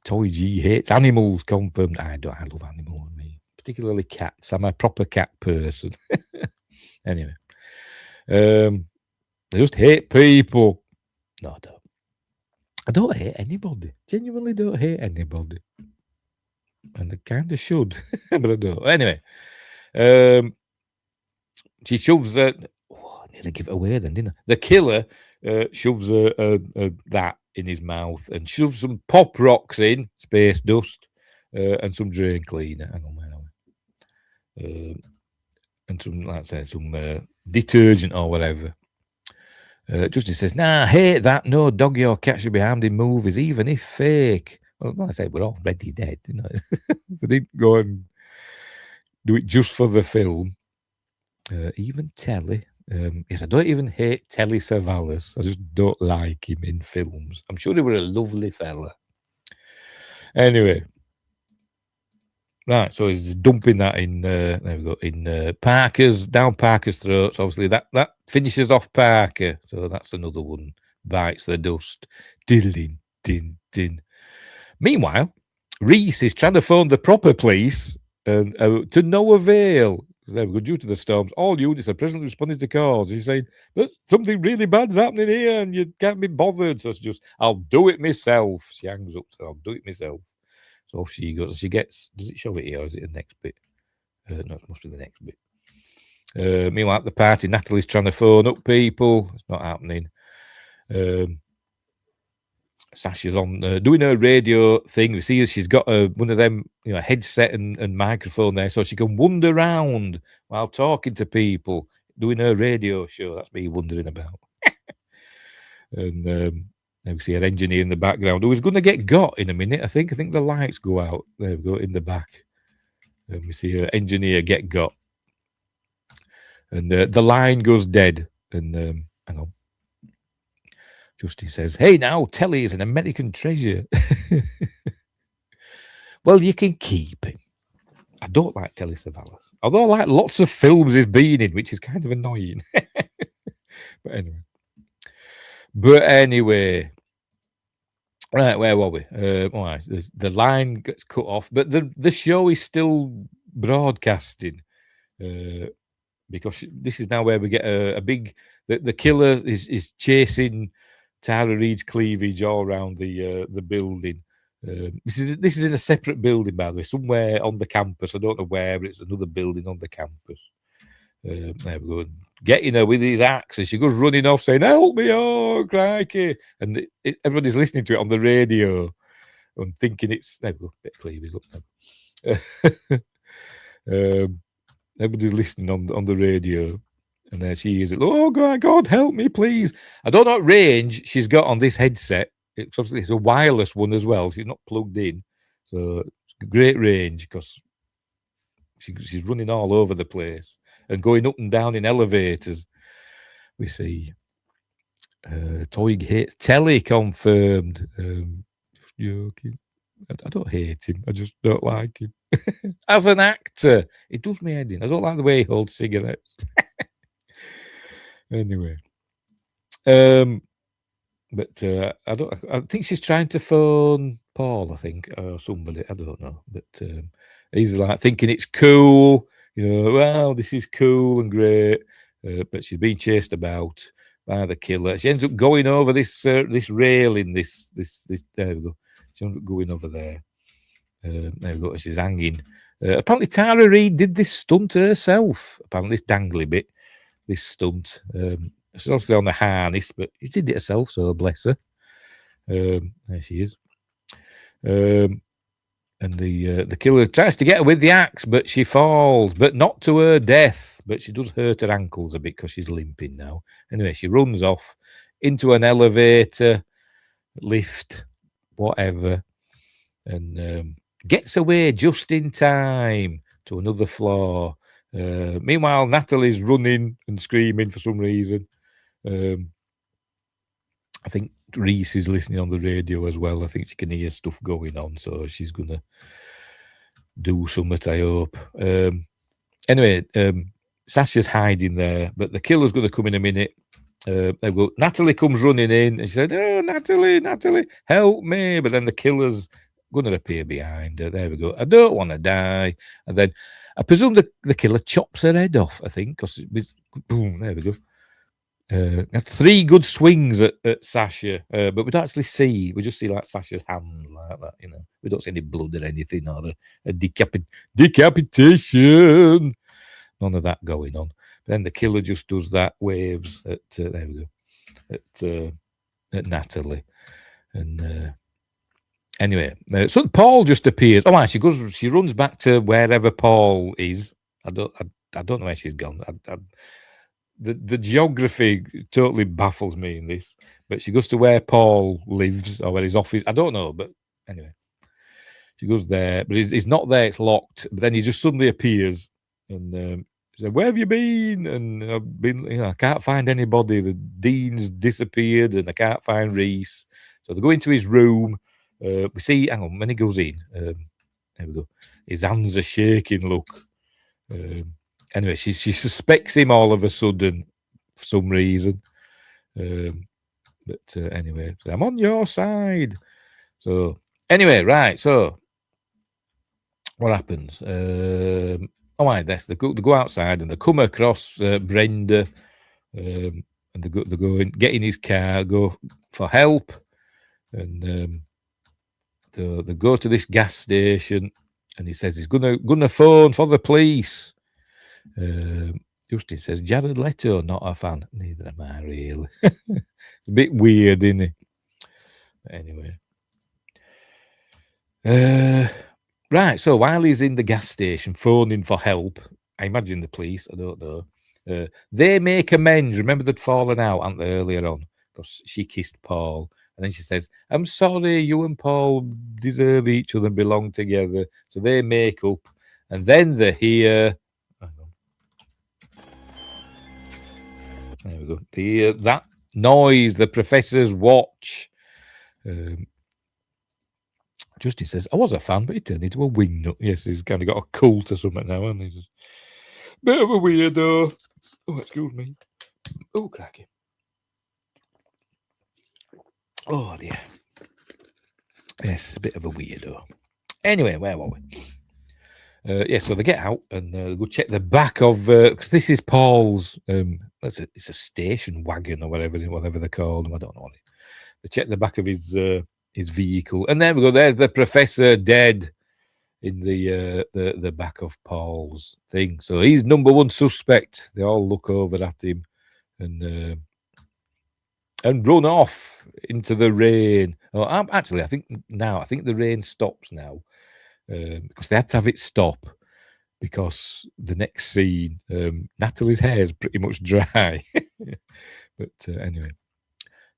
TOYG hates animals, confirmed. I love animals, me, particularly cats. I'm a proper cat person. Anyway, they just hate people. No, I don't hate anybody. Genuinely don't hate anybody. And I kind of should, but I don't. Anyway, she shoves I nearly give it away then, didn't I? The killer shoves that in his mouth and shoves some pop rocks in, space dust, and some drain cleaner. Hang on, where are we? And some, like I say, some detergent or whatever. Justin says, "Nah, I hate that. No doggy or cat should be harmed in movies, even if fake." Well, like I say, we're already dead, you know. They didn't go and do it just for the film. Even Telly. Yes, I don't even hate Telly Savalas. I just don't like him in films. I'm sure he was a lovely fella. Anyway. Right, so he's dumping that in, there we go, in down Parker's throat. So obviously that finishes off Parker. So that's another one. Bites the dust. Din, din, din. Meanwhile, Reese is trying to phone the proper police and to no avail. There we go. Due to the storms, all units are presently responding to calls. He's saying, but something really bad's happening here and you can't be bothered. So it's just, I'll do it myself. She hangs up, so I'll do it myself. So off she goes. She gets, does it show it here or is it the next bit? No, it must be the next bit. Meanwhile, at the party, Natalie's trying to phone up people. It's not happening. Sasha's on doing her radio thing. We see she's got one of them, headset and microphone there, so she can wander around while talking to people, doing her radio show. That's me wondering about. And there we see her engineer in the background who is going to get got in a minute. I think the lights go out. There we go in the back. And we see her engineer get got. And the line goes dead. And hang on. Justin says, "Hey now, Telly is an American treasure." Well, you can keep him. I don't like Telly Savalas. Although I like lots of films he's been in, which is kind of annoying. But anyway. Right, where were we? Right, the line gets cut off, but the show is still broadcasting because this is now where we get a big. The killer is chasing Tara Reid's cleavage all around the building. This is in a separate building, by the way, somewhere on the campus. I don't know where, but it's another building on the campus. There we go. Getting her with his axe, and she goes running off saying, "Help me, oh, crikey." And everybody's listening to it on the radio and thinking it's, there we go, bit of cleavage, look. Everybody's listening on the radio. And there she is. "Oh, God, help me, please." I don't know what range she's got on this headset. It's a wireless one as well. She's not plugged in. So it's a great range because she's running all over the place and going up and down in elevators. We see TOYG hates Telly, confirmed. Just joking. I don't hate him. I just don't like him. As an actor, it does me head in. I don't like the way he holds cigarettes. Anyway. But I think she's trying to phone Paul, I think, or somebody. I don't know. But he's like thinking it's cool. Well, this is cool and great, but she's being chased about by the killer. She ends up going over this railing. This there we go. She ends up going over there, There we go. She's hanging. Apparently, Tara Reid did this stunt herself. Apparently, this dangly bit, this stunt. She's obviously on the harness, but she did it herself, so bless her. There she is. And the killer tries to get her with the axe, but she falls, but not to her death. But she does hurt her ankles a bit because she's limping now. Anyway, she runs off into an elevator, lift, whatever, and gets away just in time to another floor. Meanwhile, Natalie's running and screaming for some reason. I think Reese is listening on the radio as well. I think she can hear stuff going on, so she's going to do something, I hope. Anyway, Sasha's hiding there, but the killer's going to come in a minute. There we go. Natalie comes running in, and she said, "Oh, Natalie, help me!" But then the killer's going to appear behind her. There we go. I don't want to die. And then I presume the killer chops her head off, I think, because it was boom. There we go. 3 good swings at Sasha, but we don't actually see. We just see like Sasha's hand like that, you know. We don't see any blood or anything, or a decapitation. None of that going on. But then the killer just does that, waves at there we go, at Natalie, and anyway, so Paul just appears. Oh, my, she runs back to wherever Paul is. I don't know where she's gone. The geography totally baffles me in this, but she goes to where Paul lives or where his office. I don't know, but anyway, she goes there, but he's not there. It's locked. But then he just suddenly appears, and she said, "Where have you been?" And I've been, I can't find anybody. The dean's disappeared, and I can't find Reese. So they go into his room. We see. Hang on, when he goes in, there we go. His hands are shaking. Look. Anyway, she suspects him all of a sudden for some reason. But anyway, so I'm on your side. So anyway, right. So what happens? They go outside and they come across Brenda, and they go in, get in his car, go for help, and so they go to this gas station, and he says he's gonna phone for the police. Justin says, Jared Leto, not a fan. Neither am I, really. It's a bit weird, isn't it? But anyway. Right, so while he's in the gas station phoning for help, I imagine the police, I don't know, they make amends. Remember they'd fallen out, hadn't they, earlier on? Because she kissed Paul. And then she says, I'm sorry, you and Paul deserve each other and belong together. So they make up. And then they hear... There we go. That noise, the professor's watch. Justin says, I was a fan, but he turned into a wingnut. Yes, he's kind of got a cult or something now, and he's just bit of a weirdo. Oh, excuse me. Oh, cracky. Oh, dear. Yes, a bit of a weirdo. Anyway, where were we? So they get out and go check the back of because this is Paul's. It's a station wagon or whatever they're called. I don't know. They check the back of his vehicle, and there we go. There's the professor dead in the back of Paul's thing. So he's number one suspect. They all look over at him and run off into the rain. Oh, actually, I think the rain stops now. Because they had to have it stop because the next scene, Natalie's hair is pretty much dry. But anyway,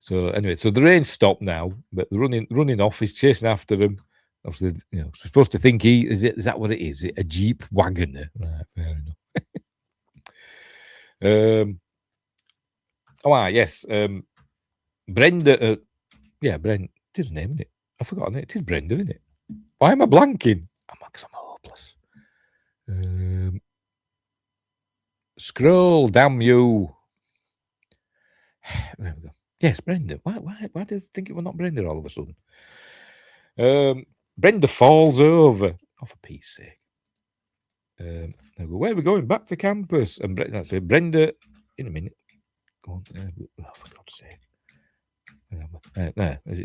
so the rain stopped now, but the running off. He's chasing after them. Obviously, supposed to think is that what it is? Is it a Jeep Wagoner? Right, fair enough. Yes. Brenda. Brenda. It is her name, isn't it? I've forgotten it. It is Brenda, isn't it? Why am I blanking? Because I'm hopeless. Scroll, damn you. There we go. Yes, Brenda. Why did I think it was not Brenda all of a sudden? Brenda falls over. Oh, for Pete's sake. There we go. Where are we going? Back to campus. And Brenda, in a minute. Go on. Oh, for God's sake.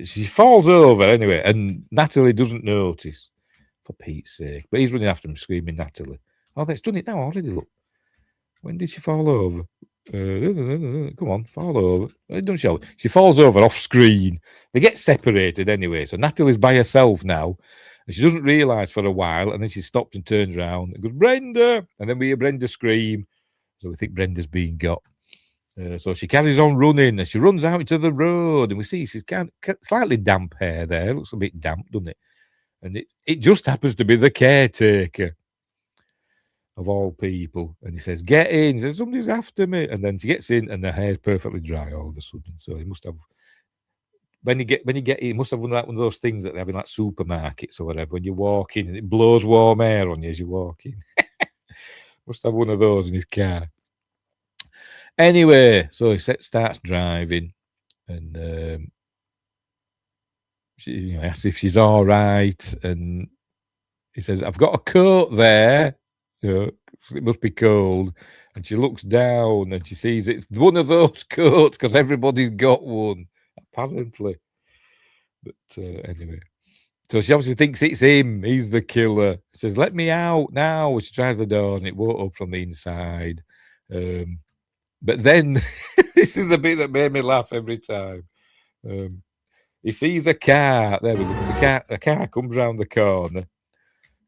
She falls over anyway, and Natalie doesn't notice. for Pete's sake. But he's running after him, screaming, Natalie. Oh, that's done it now already, look. When did she fall over? Come on, fall over. Don't show. She falls over off screen. They get separated anyway. So Natalie's by herself now. And she doesn't realise for a while. And then she stops and turns around and goes, Brenda. And then we hear Brenda scream. So we think Brenda's being got. So she carries on running and she runs out into the road. And we see she's slightly damp hair there. It looks a bit damp, doesn't it? And it just happens to be the caretaker. Of all people, and he says, "Get in." He says, "Somebody's after me," and then she gets in, and the hair's perfectly dry all of a sudden. So he must have. When you get in, he must have one of those things that they have in like supermarkets or whatever. When you walk in, and it blows warm air on you as you walk in. Must have one of those in his car. Anyway, so he starts driving, and she asks if she's all right, and he says, "I've got a coat there." It must be cold. And she looks down and she sees it's one of those coats because everybody's got one, apparently. But anyway. So she obviously thinks it's him. He's the killer. She says, "Let me out now." She tries the door and it won't open from the inside. But then, this is the bit that made me laugh every time. He sees a car. There we go. A car comes round the corner.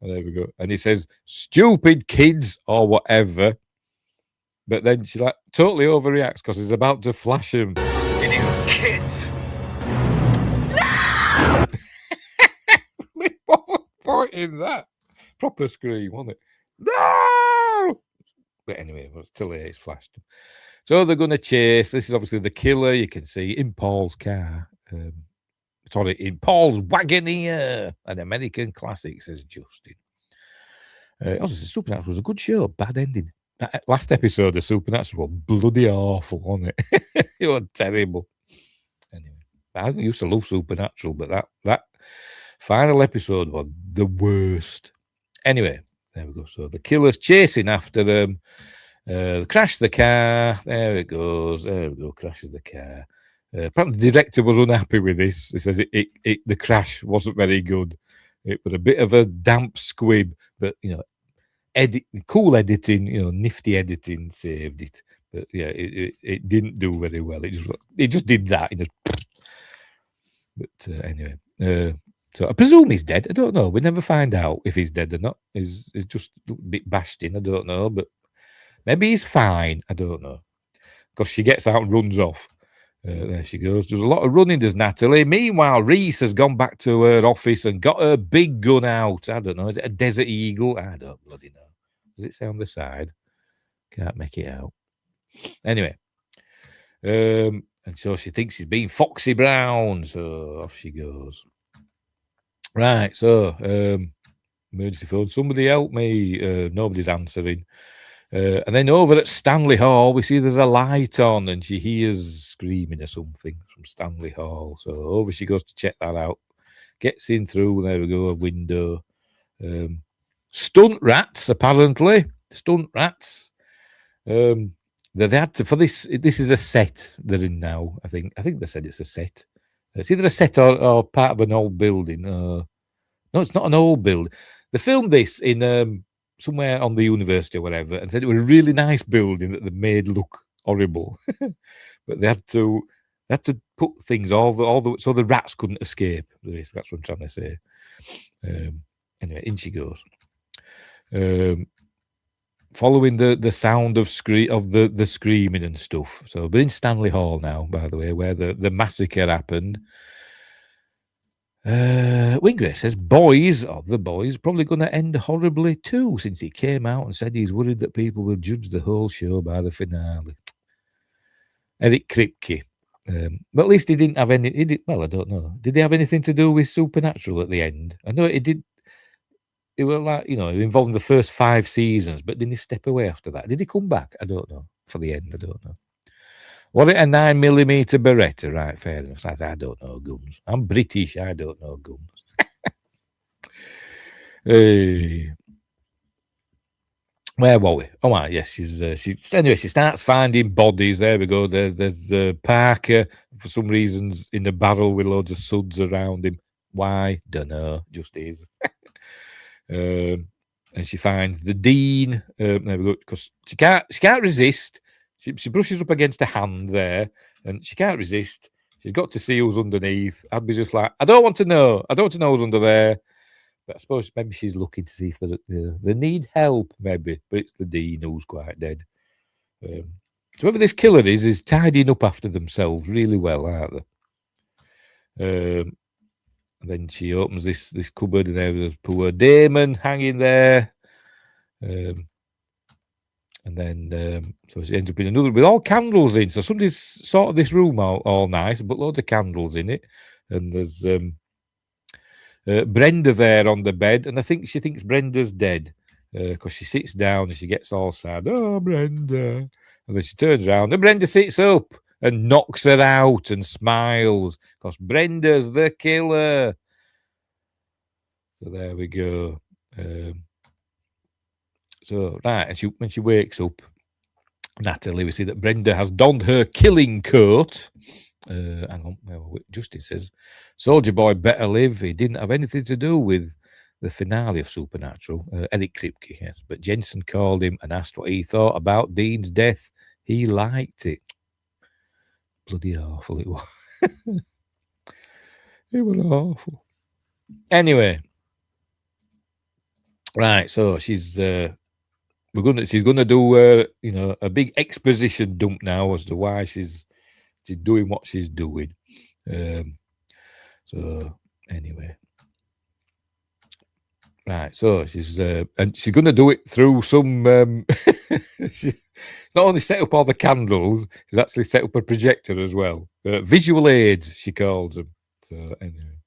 There we go. And he says, "Stupid kids," or whatever. But then she totally overreacts because he's about to flash him. "Idiot kids." No! What was the point in that? Proper scream, wasn't it? No! But anyway, it's too late, it's flashed him. So they're going to chase. This is obviously the killer, you can see, in Paul's car. Sorry, in Paul's Wagoneer, an American classic, says Justin. Obviously, Supernatural was a good show, bad ending. That last episode of Supernatural was bloody awful, wasn't it? It was terrible. Anyway, I used to love Supernatural, but that final episode was the worst. Anyway, there we go. So the killer's chasing after them. Crash the car. There it goes. There we go. Crashes the car. Apparently the director was unhappy with this. He says the crash wasn't very good. It was a bit of a damp squib, but cool editing, nifty editing saved it. But yeah, it didn't do very well. It just did that. But anyway, so I presume he's dead. I don't know. We never find out if he's dead or not. He's just a bit bashed in. I don't know, but maybe he's fine. I don't know, because she gets out and runs off. There she goes. There's a lot of running, does Natalie. Meanwhile, Reese has gone back to her office and got her big gun out. I don't know. Is it a Desert Eagle? I don't bloody know. Does it say on the side? Can't make it out. Anyway. And so she thinks she's being Foxy Brown. So off she goes. Right. So, emergency phone. Somebody help me. Nobody's answering. And then over at Stanley Hall, we see there's a light on and she hears screaming or something from Stanley Hall. So over she goes to check that out. Gets in through, there we go, a window. Stunt rats, apparently. Stunt rats. They had to, for this is a set they're in now, I think. I think they said it's a set. It's either a set or part of an old building. No, it's not an old building. They filmed this in... somewhere on the university or whatever, and said it was a really nice building that they made look horrible. But they had to put things all the so the rats couldn't escape. That's what I'm trying to say. Anyway, in she goes. Following the sound of the screaming and stuff. So we're in Stanley Hall now, by the way, where the massacre happened. Wingray says the boys probably going to end horribly too, since he came out and said he's worried that people will judge the whole show by the finale. Eric Kripke. But at least he didn't have any. Well, I don't know. Did he have anything to do with Supernatural at the end? I know it did. It was like, it involved the first 5 seasons, but didn't he step away after that? Did he come back? I don't know. For the end, I don't know. Was it a 9mm Beretta? Right, fair enough. I don't know guns. I'm British. I don't know guns. Where were we? Oh, right, yes. Anyway, she starts finding bodies. There we go. There's Parker, for some reasons, in a barrel with loads of suds around him. Why? Don't know. Just is. And she finds the dean. There we go, because she can't resist. She brushes up against a hand there, and she can't resist. She's got to see who's underneath. I'd be just like, I don't want to know. I don't want to know who's under there. But I suppose maybe she's looking to see if they need help, maybe. But it's the dean who's quite dead. Whoever this killer is tidying up after themselves really well, aren't they? And then she opens this cupboard, and there's poor Damon hanging there. And then so she ends up in another with all candles in. So somebody's sorted this room all nice, but loads of candles in it. And there's Brenda there on the bed, and I think she thinks Brenda's dead because she sits down and she gets all sad. Oh, Brenda. And then she turns around and Brenda sits up and knocks her out and smiles because Brenda's the killer. So there we go. So, right, and when she wakes up, Natalie, we see that Brenda has donned her killing coat. Hang on, Justice says, Soldier Boy better live. He didn't have anything to do with the finale of Supernatural. Eric Kripke, yes. But Jensen called him and asked what he thought about Dean's death. He liked it. Bloody awful it was. It was awful. Anyway, right, so she's gonna do a big exposition dump now as to why she's doing what she's doing. So anyway, right. So she's and she's gonna do it through some. She's not only set up all the candles, she's actually set up a projector as well. Visual aids, she calls them. So anyway.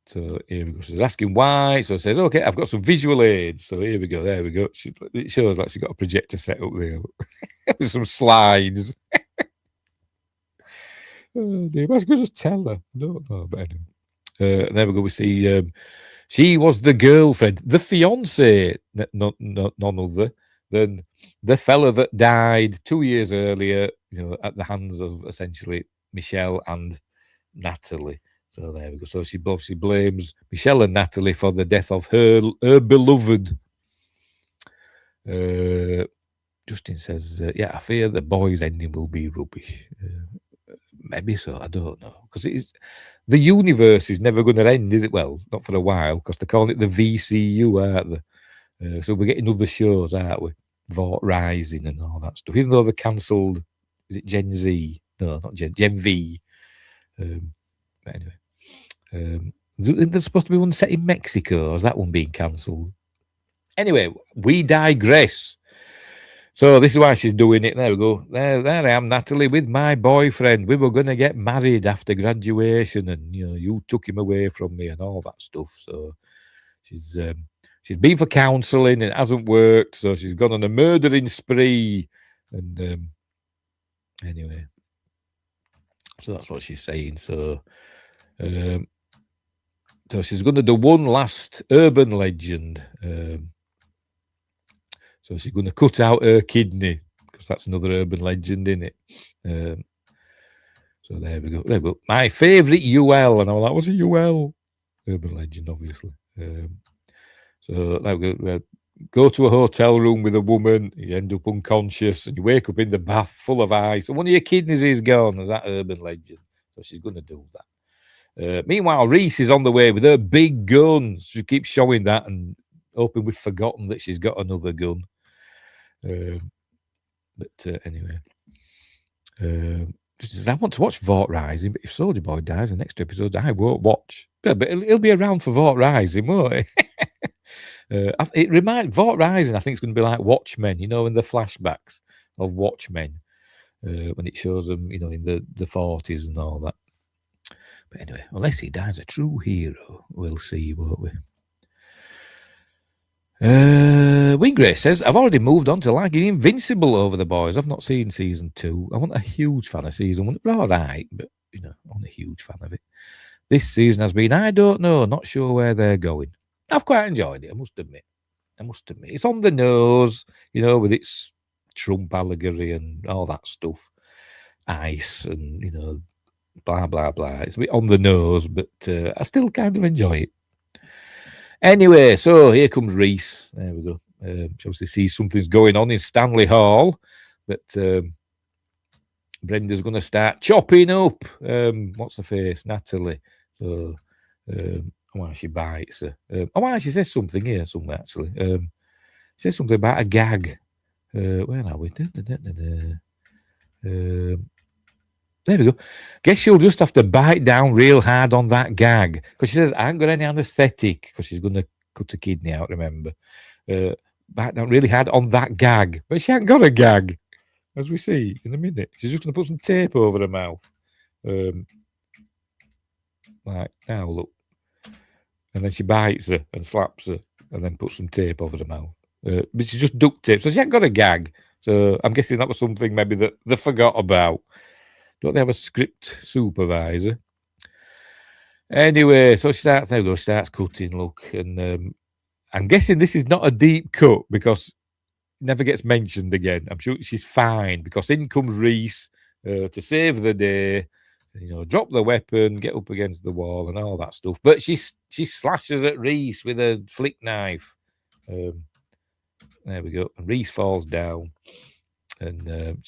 So here we go. She's asking why. So it says, okay, I've got some visual aids. So here we go. There we go. It shows like she's got a projector set up there with some slides. Oh dear, I was going to just tell her. I don't know, but anyway. There we go. We see she was the girlfriend, the fiance, none other than the fella that died 2 years earlier, at the hands of essentially Michelle and Natalie. So there we go. So she obviously blames Michelle and Natalie for the death of her beloved. Justin says, yeah, I fear the boys' ending will be rubbish. Maybe so, I don't know. Because the universe is never going to end, is it? Well, not for a while, because they're calling it the VCU, aren't they? So we're getting other shows, aren't we? Vought Rising and all that stuff. Even though they're cancelled, is it Gen Z? No, not Gen V. But anyway. There's supposed to be one set in Mexico, or is that one being cancelled? Anyway, we digress. So this is why she's doing it. There we go. There I am, Natalie, with my boyfriend. We were going to get married after graduation, and you took him away from me and all that stuff. So she's been for counselling and it hasn't worked. So she's gone on a murdering spree. And anyway, so that's what she's saying. So she's going to do one last urban legend. So she's going to cut out her kidney, because that's another urban legend, isn't it? So there we go. There we go. My favourite UL, and all that was a UL urban legend, obviously. So there we go. Go to a hotel room with a woman, you end up unconscious, and you wake up in the bath full of ice, and one of your kidneys is gone. And that urban legend. So she's going to do that. Meanwhile, Reese is on the way with her big gun. She keeps showing that and hoping we've forgotten that she's got another gun. But anyway, I want to watch Vought Rising, but if Soldier Boy dies in the next two episodes, I won't watch. But he'll be around for Vought Rising, won't he? It reminds Vought Rising, I think it's going to be like Watchmen, in the flashbacks of Watchmen, when it shows them, in the 40s and all that. But anyway, unless he dies a true hero, we'll see, won't we? Wingrace says, I've already moved on to liking Invincible over The Boys. I've not seen season 2. I wasn't a huge fan of season 1. We're all right, but, I'm a huge fan of it. This season has been, I don't know, not sure where they're going. I've quite enjoyed it, I must admit. It's on the nose, with its Trump allegory and all that stuff. Ice and, blah, blah, blah. It's a bit on the nose, but I still kind of enjoy it. Anyway, so here comes Reese. There we go. She obviously sees something's going on in Stanley Hall, but Brenda's going to start chopping up. What's her face? Natalie. So, she bites her. She says something here, actually. She says something about a gag. Where are we? There we go. Guess she'll just have to bite down real hard on that gag. Because she says, I ain't got any anaesthetic. Because she's going to cut a kidney out, remember. Bite down really hard on that gag. But she ain't got a gag, as we see in a minute. She's just going to put some tape over her mouth. Like, now look. And then she bites her and slaps her. And then puts some tape over her mouth. But she's just duct tape. So she ain't got a gag. So I'm guessing that was something maybe that they forgot about. Don't they have a script supervisor? Anyway, so she starts cutting, look. And I'm guessing this is not a deep cut because it never gets mentioned again. I'm sure she's fine because in comes Reese to save the day. Drop the weapon, get up against the wall and all that stuff. But she slashes at Reese with a flick knife. There we go. And Reese falls down. And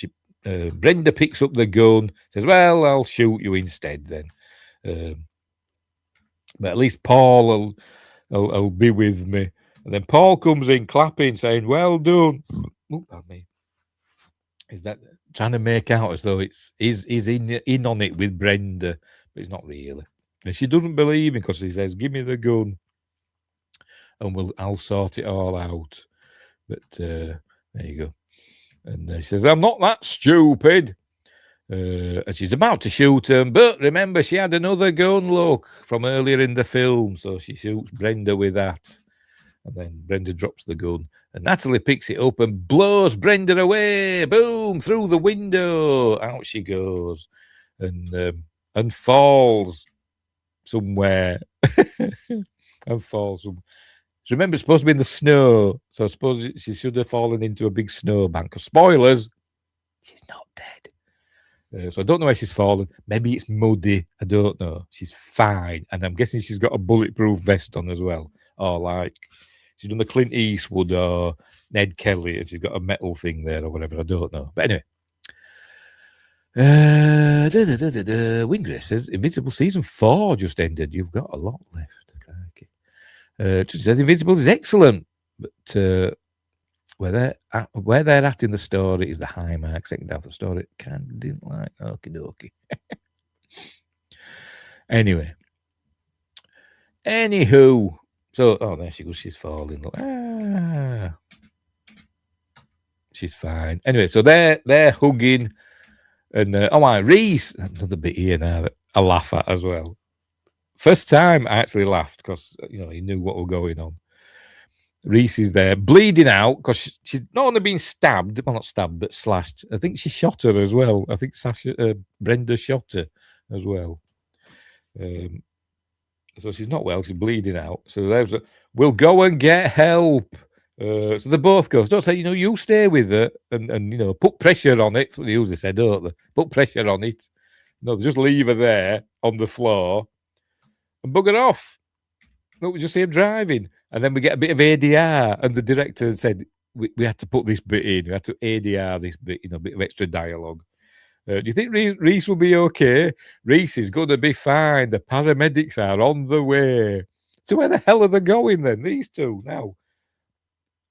Brenda picks up the gun, says, well, I'll shoot you instead then. But at least Paul will be with me. And then Paul comes in clapping, saying, well done. Ooh, pardon me. Is that trying to make out as though he's in on it with Brenda, but he's not really. And she doesn't believe him because he says, give me the gun and I'll sort it all out. But there you go. And she says, I'm not that stupid. And she's about to shoot him. But remember, she had another gun, look, from earlier in the film. So she shoots Brenda with that. And then Brenda drops the gun. And Natalie picks it up and blows Brenda away. Boom, through the window. Out she goes. And falls somewhere. And falls somewhere. Remember, it's supposed to be in the snow. So I suppose she should have fallen into a big snowbank. Because spoilers, she's not dead. So I don't know where she's fallen. Maybe it's muddy. I don't know. She's fine. And I'm guessing she's got a bulletproof vest on as well. Or like she's done the Clint Eastwood or Ned Kelly and she's got a metal thing there or whatever. I don't know. But anyway. Wingrace says Invincible Season 4 just ended. You've got a lot left. She says Invincible is excellent, but where they're at in the story is the high mark. Second half of the story, kind of didn't like. Okie dokie. Anywho, so there she goes. She's falling. She's fine. Anyway, so they're hugging, and Reese. Another bit here now that I laugh at as well. First time I actually laughed because he knew what was going on. Reese is there bleeding out because she's not only been stabbed, well not stabbed but slashed. I think she shot her as well. I think Brenda shot her as well. So she's not well. She's bleeding out. So there's we'll go and get help. So they both go. So don't say you stay with her and put pressure on it. That's what they usually say, don't they? Put pressure on it. No, they just leave her there on the floor. And bugger off. Look, we just see him driving. And then we get a bit of ADR. And the director said, we had to put this bit in. We had to ADR this bit, a bit of extra dialogue. Do you think Reese will be okay? Reese is going to be fine. The paramedics are on the way. So where the hell are they going then, these two now?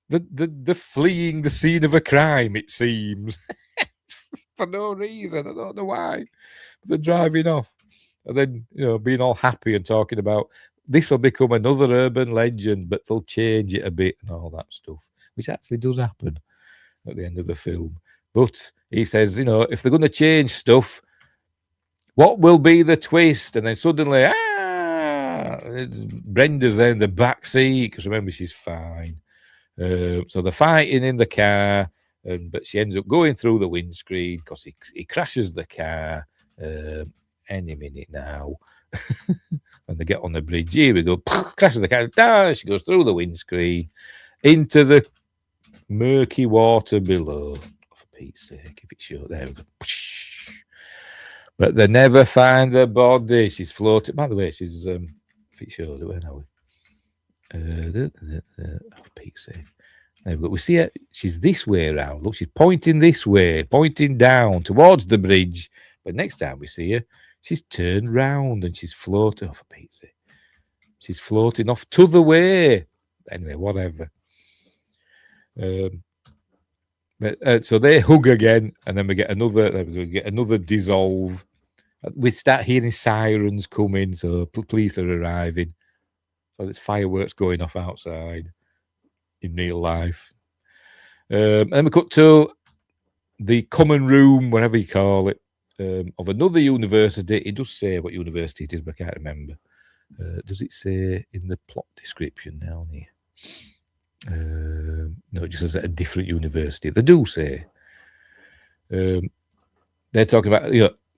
They're fleeing the scene of a crime, it seems. For no reason. I don't know why. But they're driving off. And then, being all happy and talking about this will become another urban legend, but they'll change it a bit and all that stuff, which actually does happen at the end of the film. But he says, if they're going to change stuff, what will be the twist? And then suddenly, Brenda's there in the back seat because remember, she's fine. So they're fighting in the car, but she ends up going through the windscreen because he crashes the car. Any minute now. When they get on the bridge, here we go. Crashes the car. She goes through the windscreen into the murky water below. For Pete's sake, if it's short, there we go. But they never find the body. She's floating. By the way, she's if it shows, where are we? Oh, Pete's sake. There we go. We see her. She's this way around. Look, she's pointing this way, pointing down towards the bridge. But next time we see her, she's turned round and she's floating. Oh, for Pete's sake. She's floating off to the way. Anyway, whatever. But so they hug again, and then we get another dissolve. We start hearing sirens coming, so police are arriving. So there's fireworks going off outside in real life. And we cut to the common room, whatever you call it, of another university. It does say what university it is, but I can't remember. Does it say in the plot description down here? No, it just says a different university. They do say. They're talking about,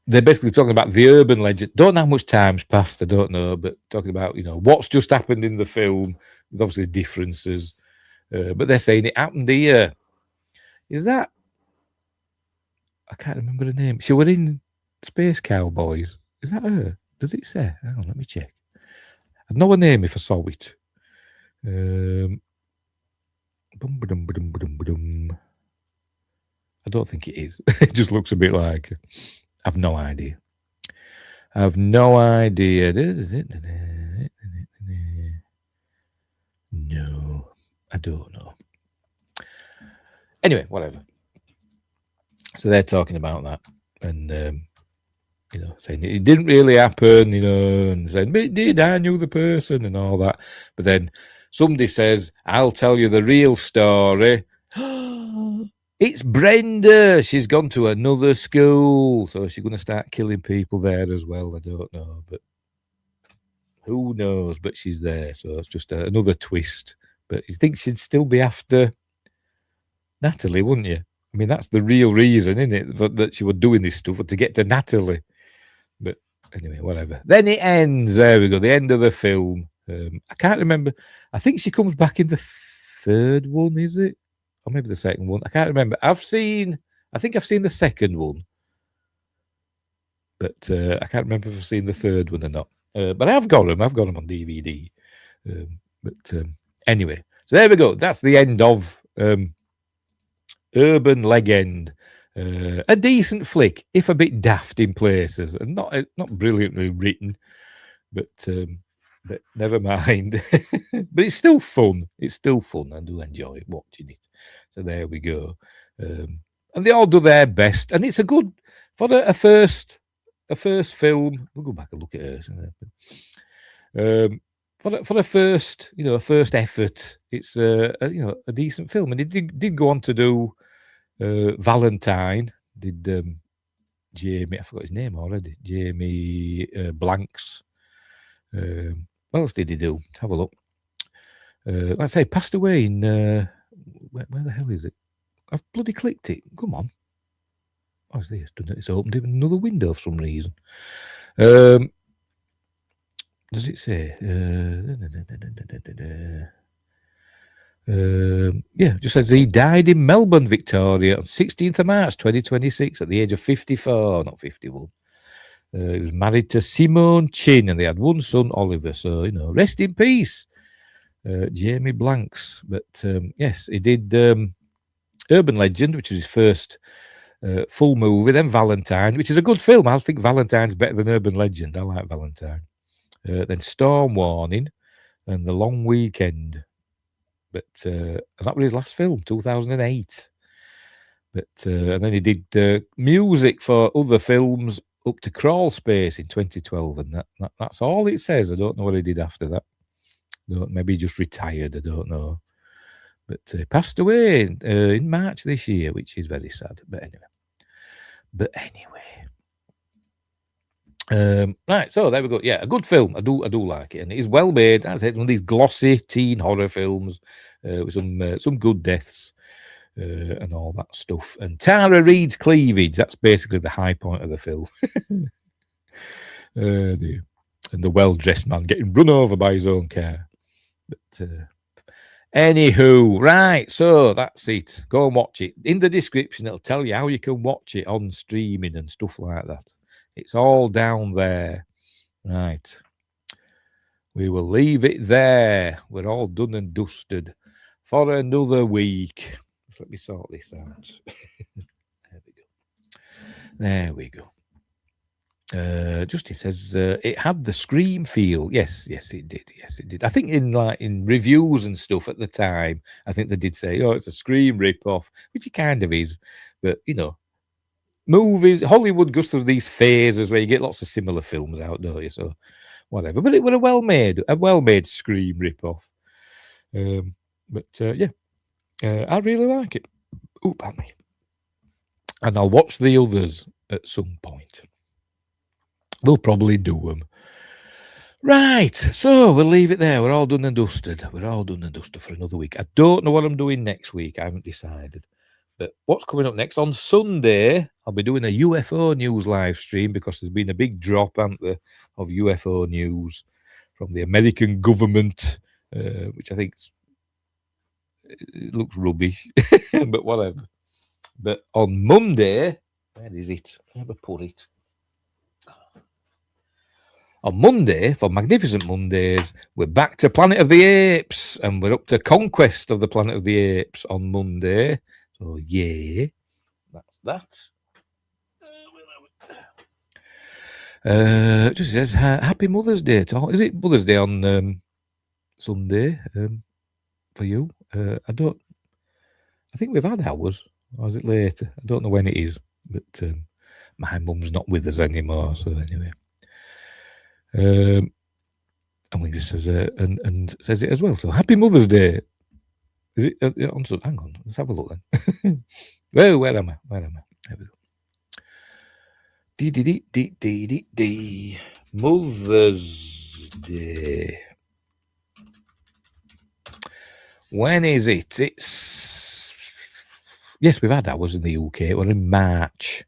they're basically talking about the urban legend. Don't know how much time's passed, I don't know, but talking about, what's just happened in the film, with obviously differences. But they're saying it happened here. Is that? I can't remember the name. She was in Space Cowboys. Is that her? Does it say? Hang on, let me check. I'd know her name if I saw it. I don't think it is. It just looks a bit like her. I've no idea. No, I don't know. Anyway, whatever. So they're talking about that, and saying it didn't really happen, and saying, but it did. I knew the person and all that. But then somebody says, "I'll tell you the real story." It's Brenda. She's gone to another school, so she's going to start killing people there as well. I don't know, but who knows? But she's there, so it's just another twist. But you think she'd still be after Natalie, wouldn't you? I mean, that's the real reason, isn't it, that she was doing this stuff, to get to Natalie. But anyway, whatever. Then it ends. There we go. The end of the film. I can't remember. I think she comes back in the third one, is it? Or maybe the second one. I can't remember. I think I've seen the second one. But I can't remember if I've seen the third one or not. But I've got them. I've got them on DVD. Anyway, so there we go. That's the end of Urban Legend. A decent flick, if a bit daft in places, and not brilliantly written, but never mind. But it's still fun. It's still fun. I do enjoy watching it. So there we go. And they all do their best, and it's a good for a first film. We'll go back and look at her. For a first, a first effort, it's a decent film, and it did go on to do Valentine. Did Jamie? I forgot his name already. Jamie Blanks. What else did he do? Let's have a look. Let's say passed away in where the hell is it? I've bloody clicked it. Come on. Oh, it's this. It's opened in another window for some reason. Does it say? Yeah, just says he died in Melbourne, Victoria, on 16th of March 2026 at the age of 54, not 51. He was married to Simone Chin, and they had one son, Oliver. So, rest in peace, Jamie Blanks. But yes, he did Urban Legend, which was his first full movie, then Valentine, which is a good film. I think Valentine's better than Urban Legend. I like Valentine. Then Storm Warning and The Long Weekend. But that was his last film, 2008. But and then he did music for other films up to Crawl Space in 2012, and that's all it says. I don't know what he did after that. Maybe he just retired. I don't know. But he passed away in March this year, which is very sad. But anyway. Right, so there we go. Yeah, a good film. I do like it, and it is well made. As I said, one of these glossy teen horror films with some good deaths and all that stuff. And Tara Reid's cleavage, that's basically the high point of the film. And the well-dressed man getting run over by his own car. But anywho, right, so that's it. Go and watch it. In the description, it'll tell you how you can watch it on streaming and stuff like that. It's all down there. Right. We will leave it there. We're all done and dusted for another week. Just let me sort this out. There we go. Justin says it had the Scream feel. Yes, it did. Yes, it did. I think in reviews and stuff at the time, I think they did say, "Oh, it's a Scream rip-off," which it kind of is. But movies, Hollywood goes through these phases where you get lots of similar films out, don't you? So whatever. But it was a well-made Scream rip-off. I really like it. Oh, pardon me. And I'll watch the others at some point. We'll probably do them. Right, so we'll leave it there. We're all done and dusted. We're all done and dusted for another week. I don't know what I'm doing next week. I haven't decided. But what's coming up next? On Sunday, I'll be doing a UFO news live stream because there's been a big drop, hasn't there, of UFO news from the American government, which I think it looks rubbish, but whatever. But on Monday, where is it? Where have I put it? On Monday, for Magnificent Mondays, we're back to Planet of the Apes, and we're up to Conquest of the Planet of the Apes on Monday. So, yeah, that's that. Just says, Happy Mother's Day. Is it Mother's Day on Sunday for you? I think we've had ours, or is it later? I don't know when it is, but my mum's not with us anymore, so anyway. And we just says and says it as well. So Happy Mother's Day. Is it on? Hang on, let's have a look then. Well, where am I? There we go. Mother's Day. When is it? Yes, we've had ours in the UK. We're in March.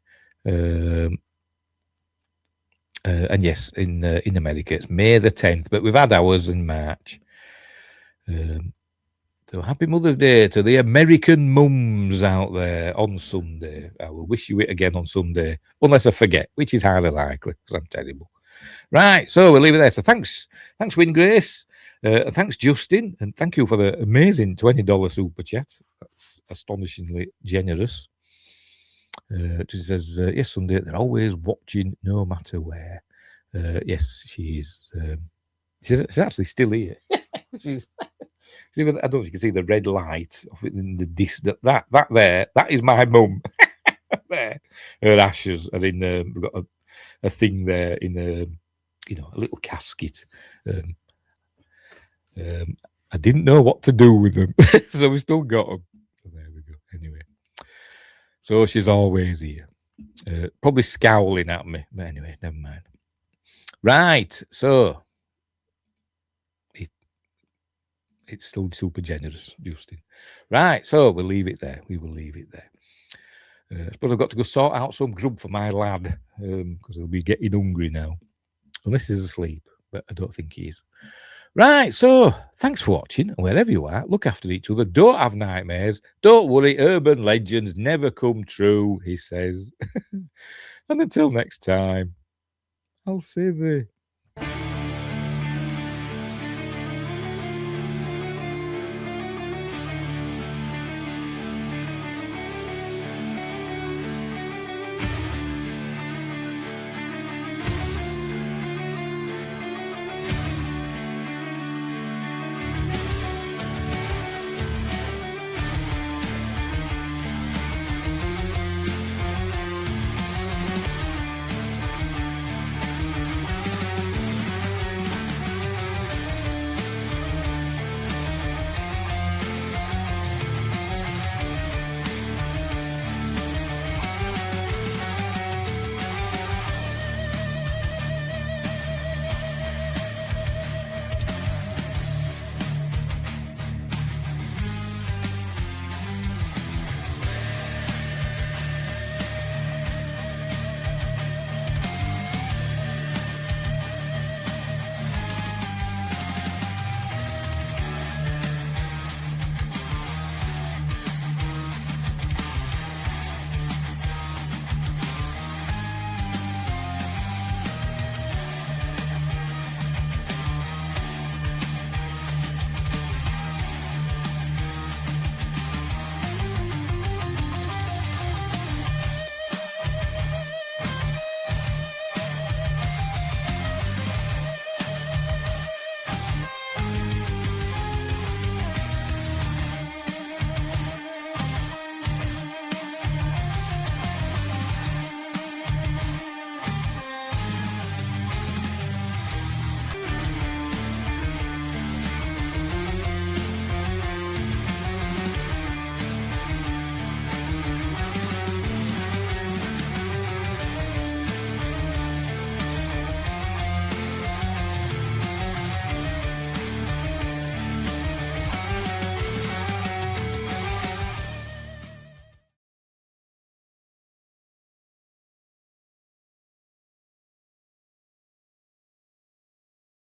And yes, in America, it's May the 10th, but we've had ours in March. So happy Mother's Day to the American mums out there on Sunday. I will wish you it again on Sunday, unless I forget, which is highly likely, because I'm terrible. Right, so we'll leave it there. So thanks, Win Grace. Thanks, Justin, and thank you for the amazing $20 super chat. That's astonishingly generous. She says, yes, Sunday, they're always watching no matter where. Yes, she is. She's actually still here. I don't know if you can see the red light of it in the distance. That there, that is my mum. There, her ashes are in. We've got a thing there in a little casket. I didn't know what to do with them, so we still got them. So there we go. Anyway. So she's always here. Probably scowling at me. But anyway, never mind. Right. So it's still super generous, Justin. Right. So we'll leave it there. We will leave it there. I suppose I've got to go sort out some grub for my lad because he'll be getting hungry now. Unless he's asleep. But I don't think he is. Right, so thanks for watching, and wherever you are, look after each other. Don't have nightmares. Don't worry, urban legends never come true, he says. And until next time, I'll say the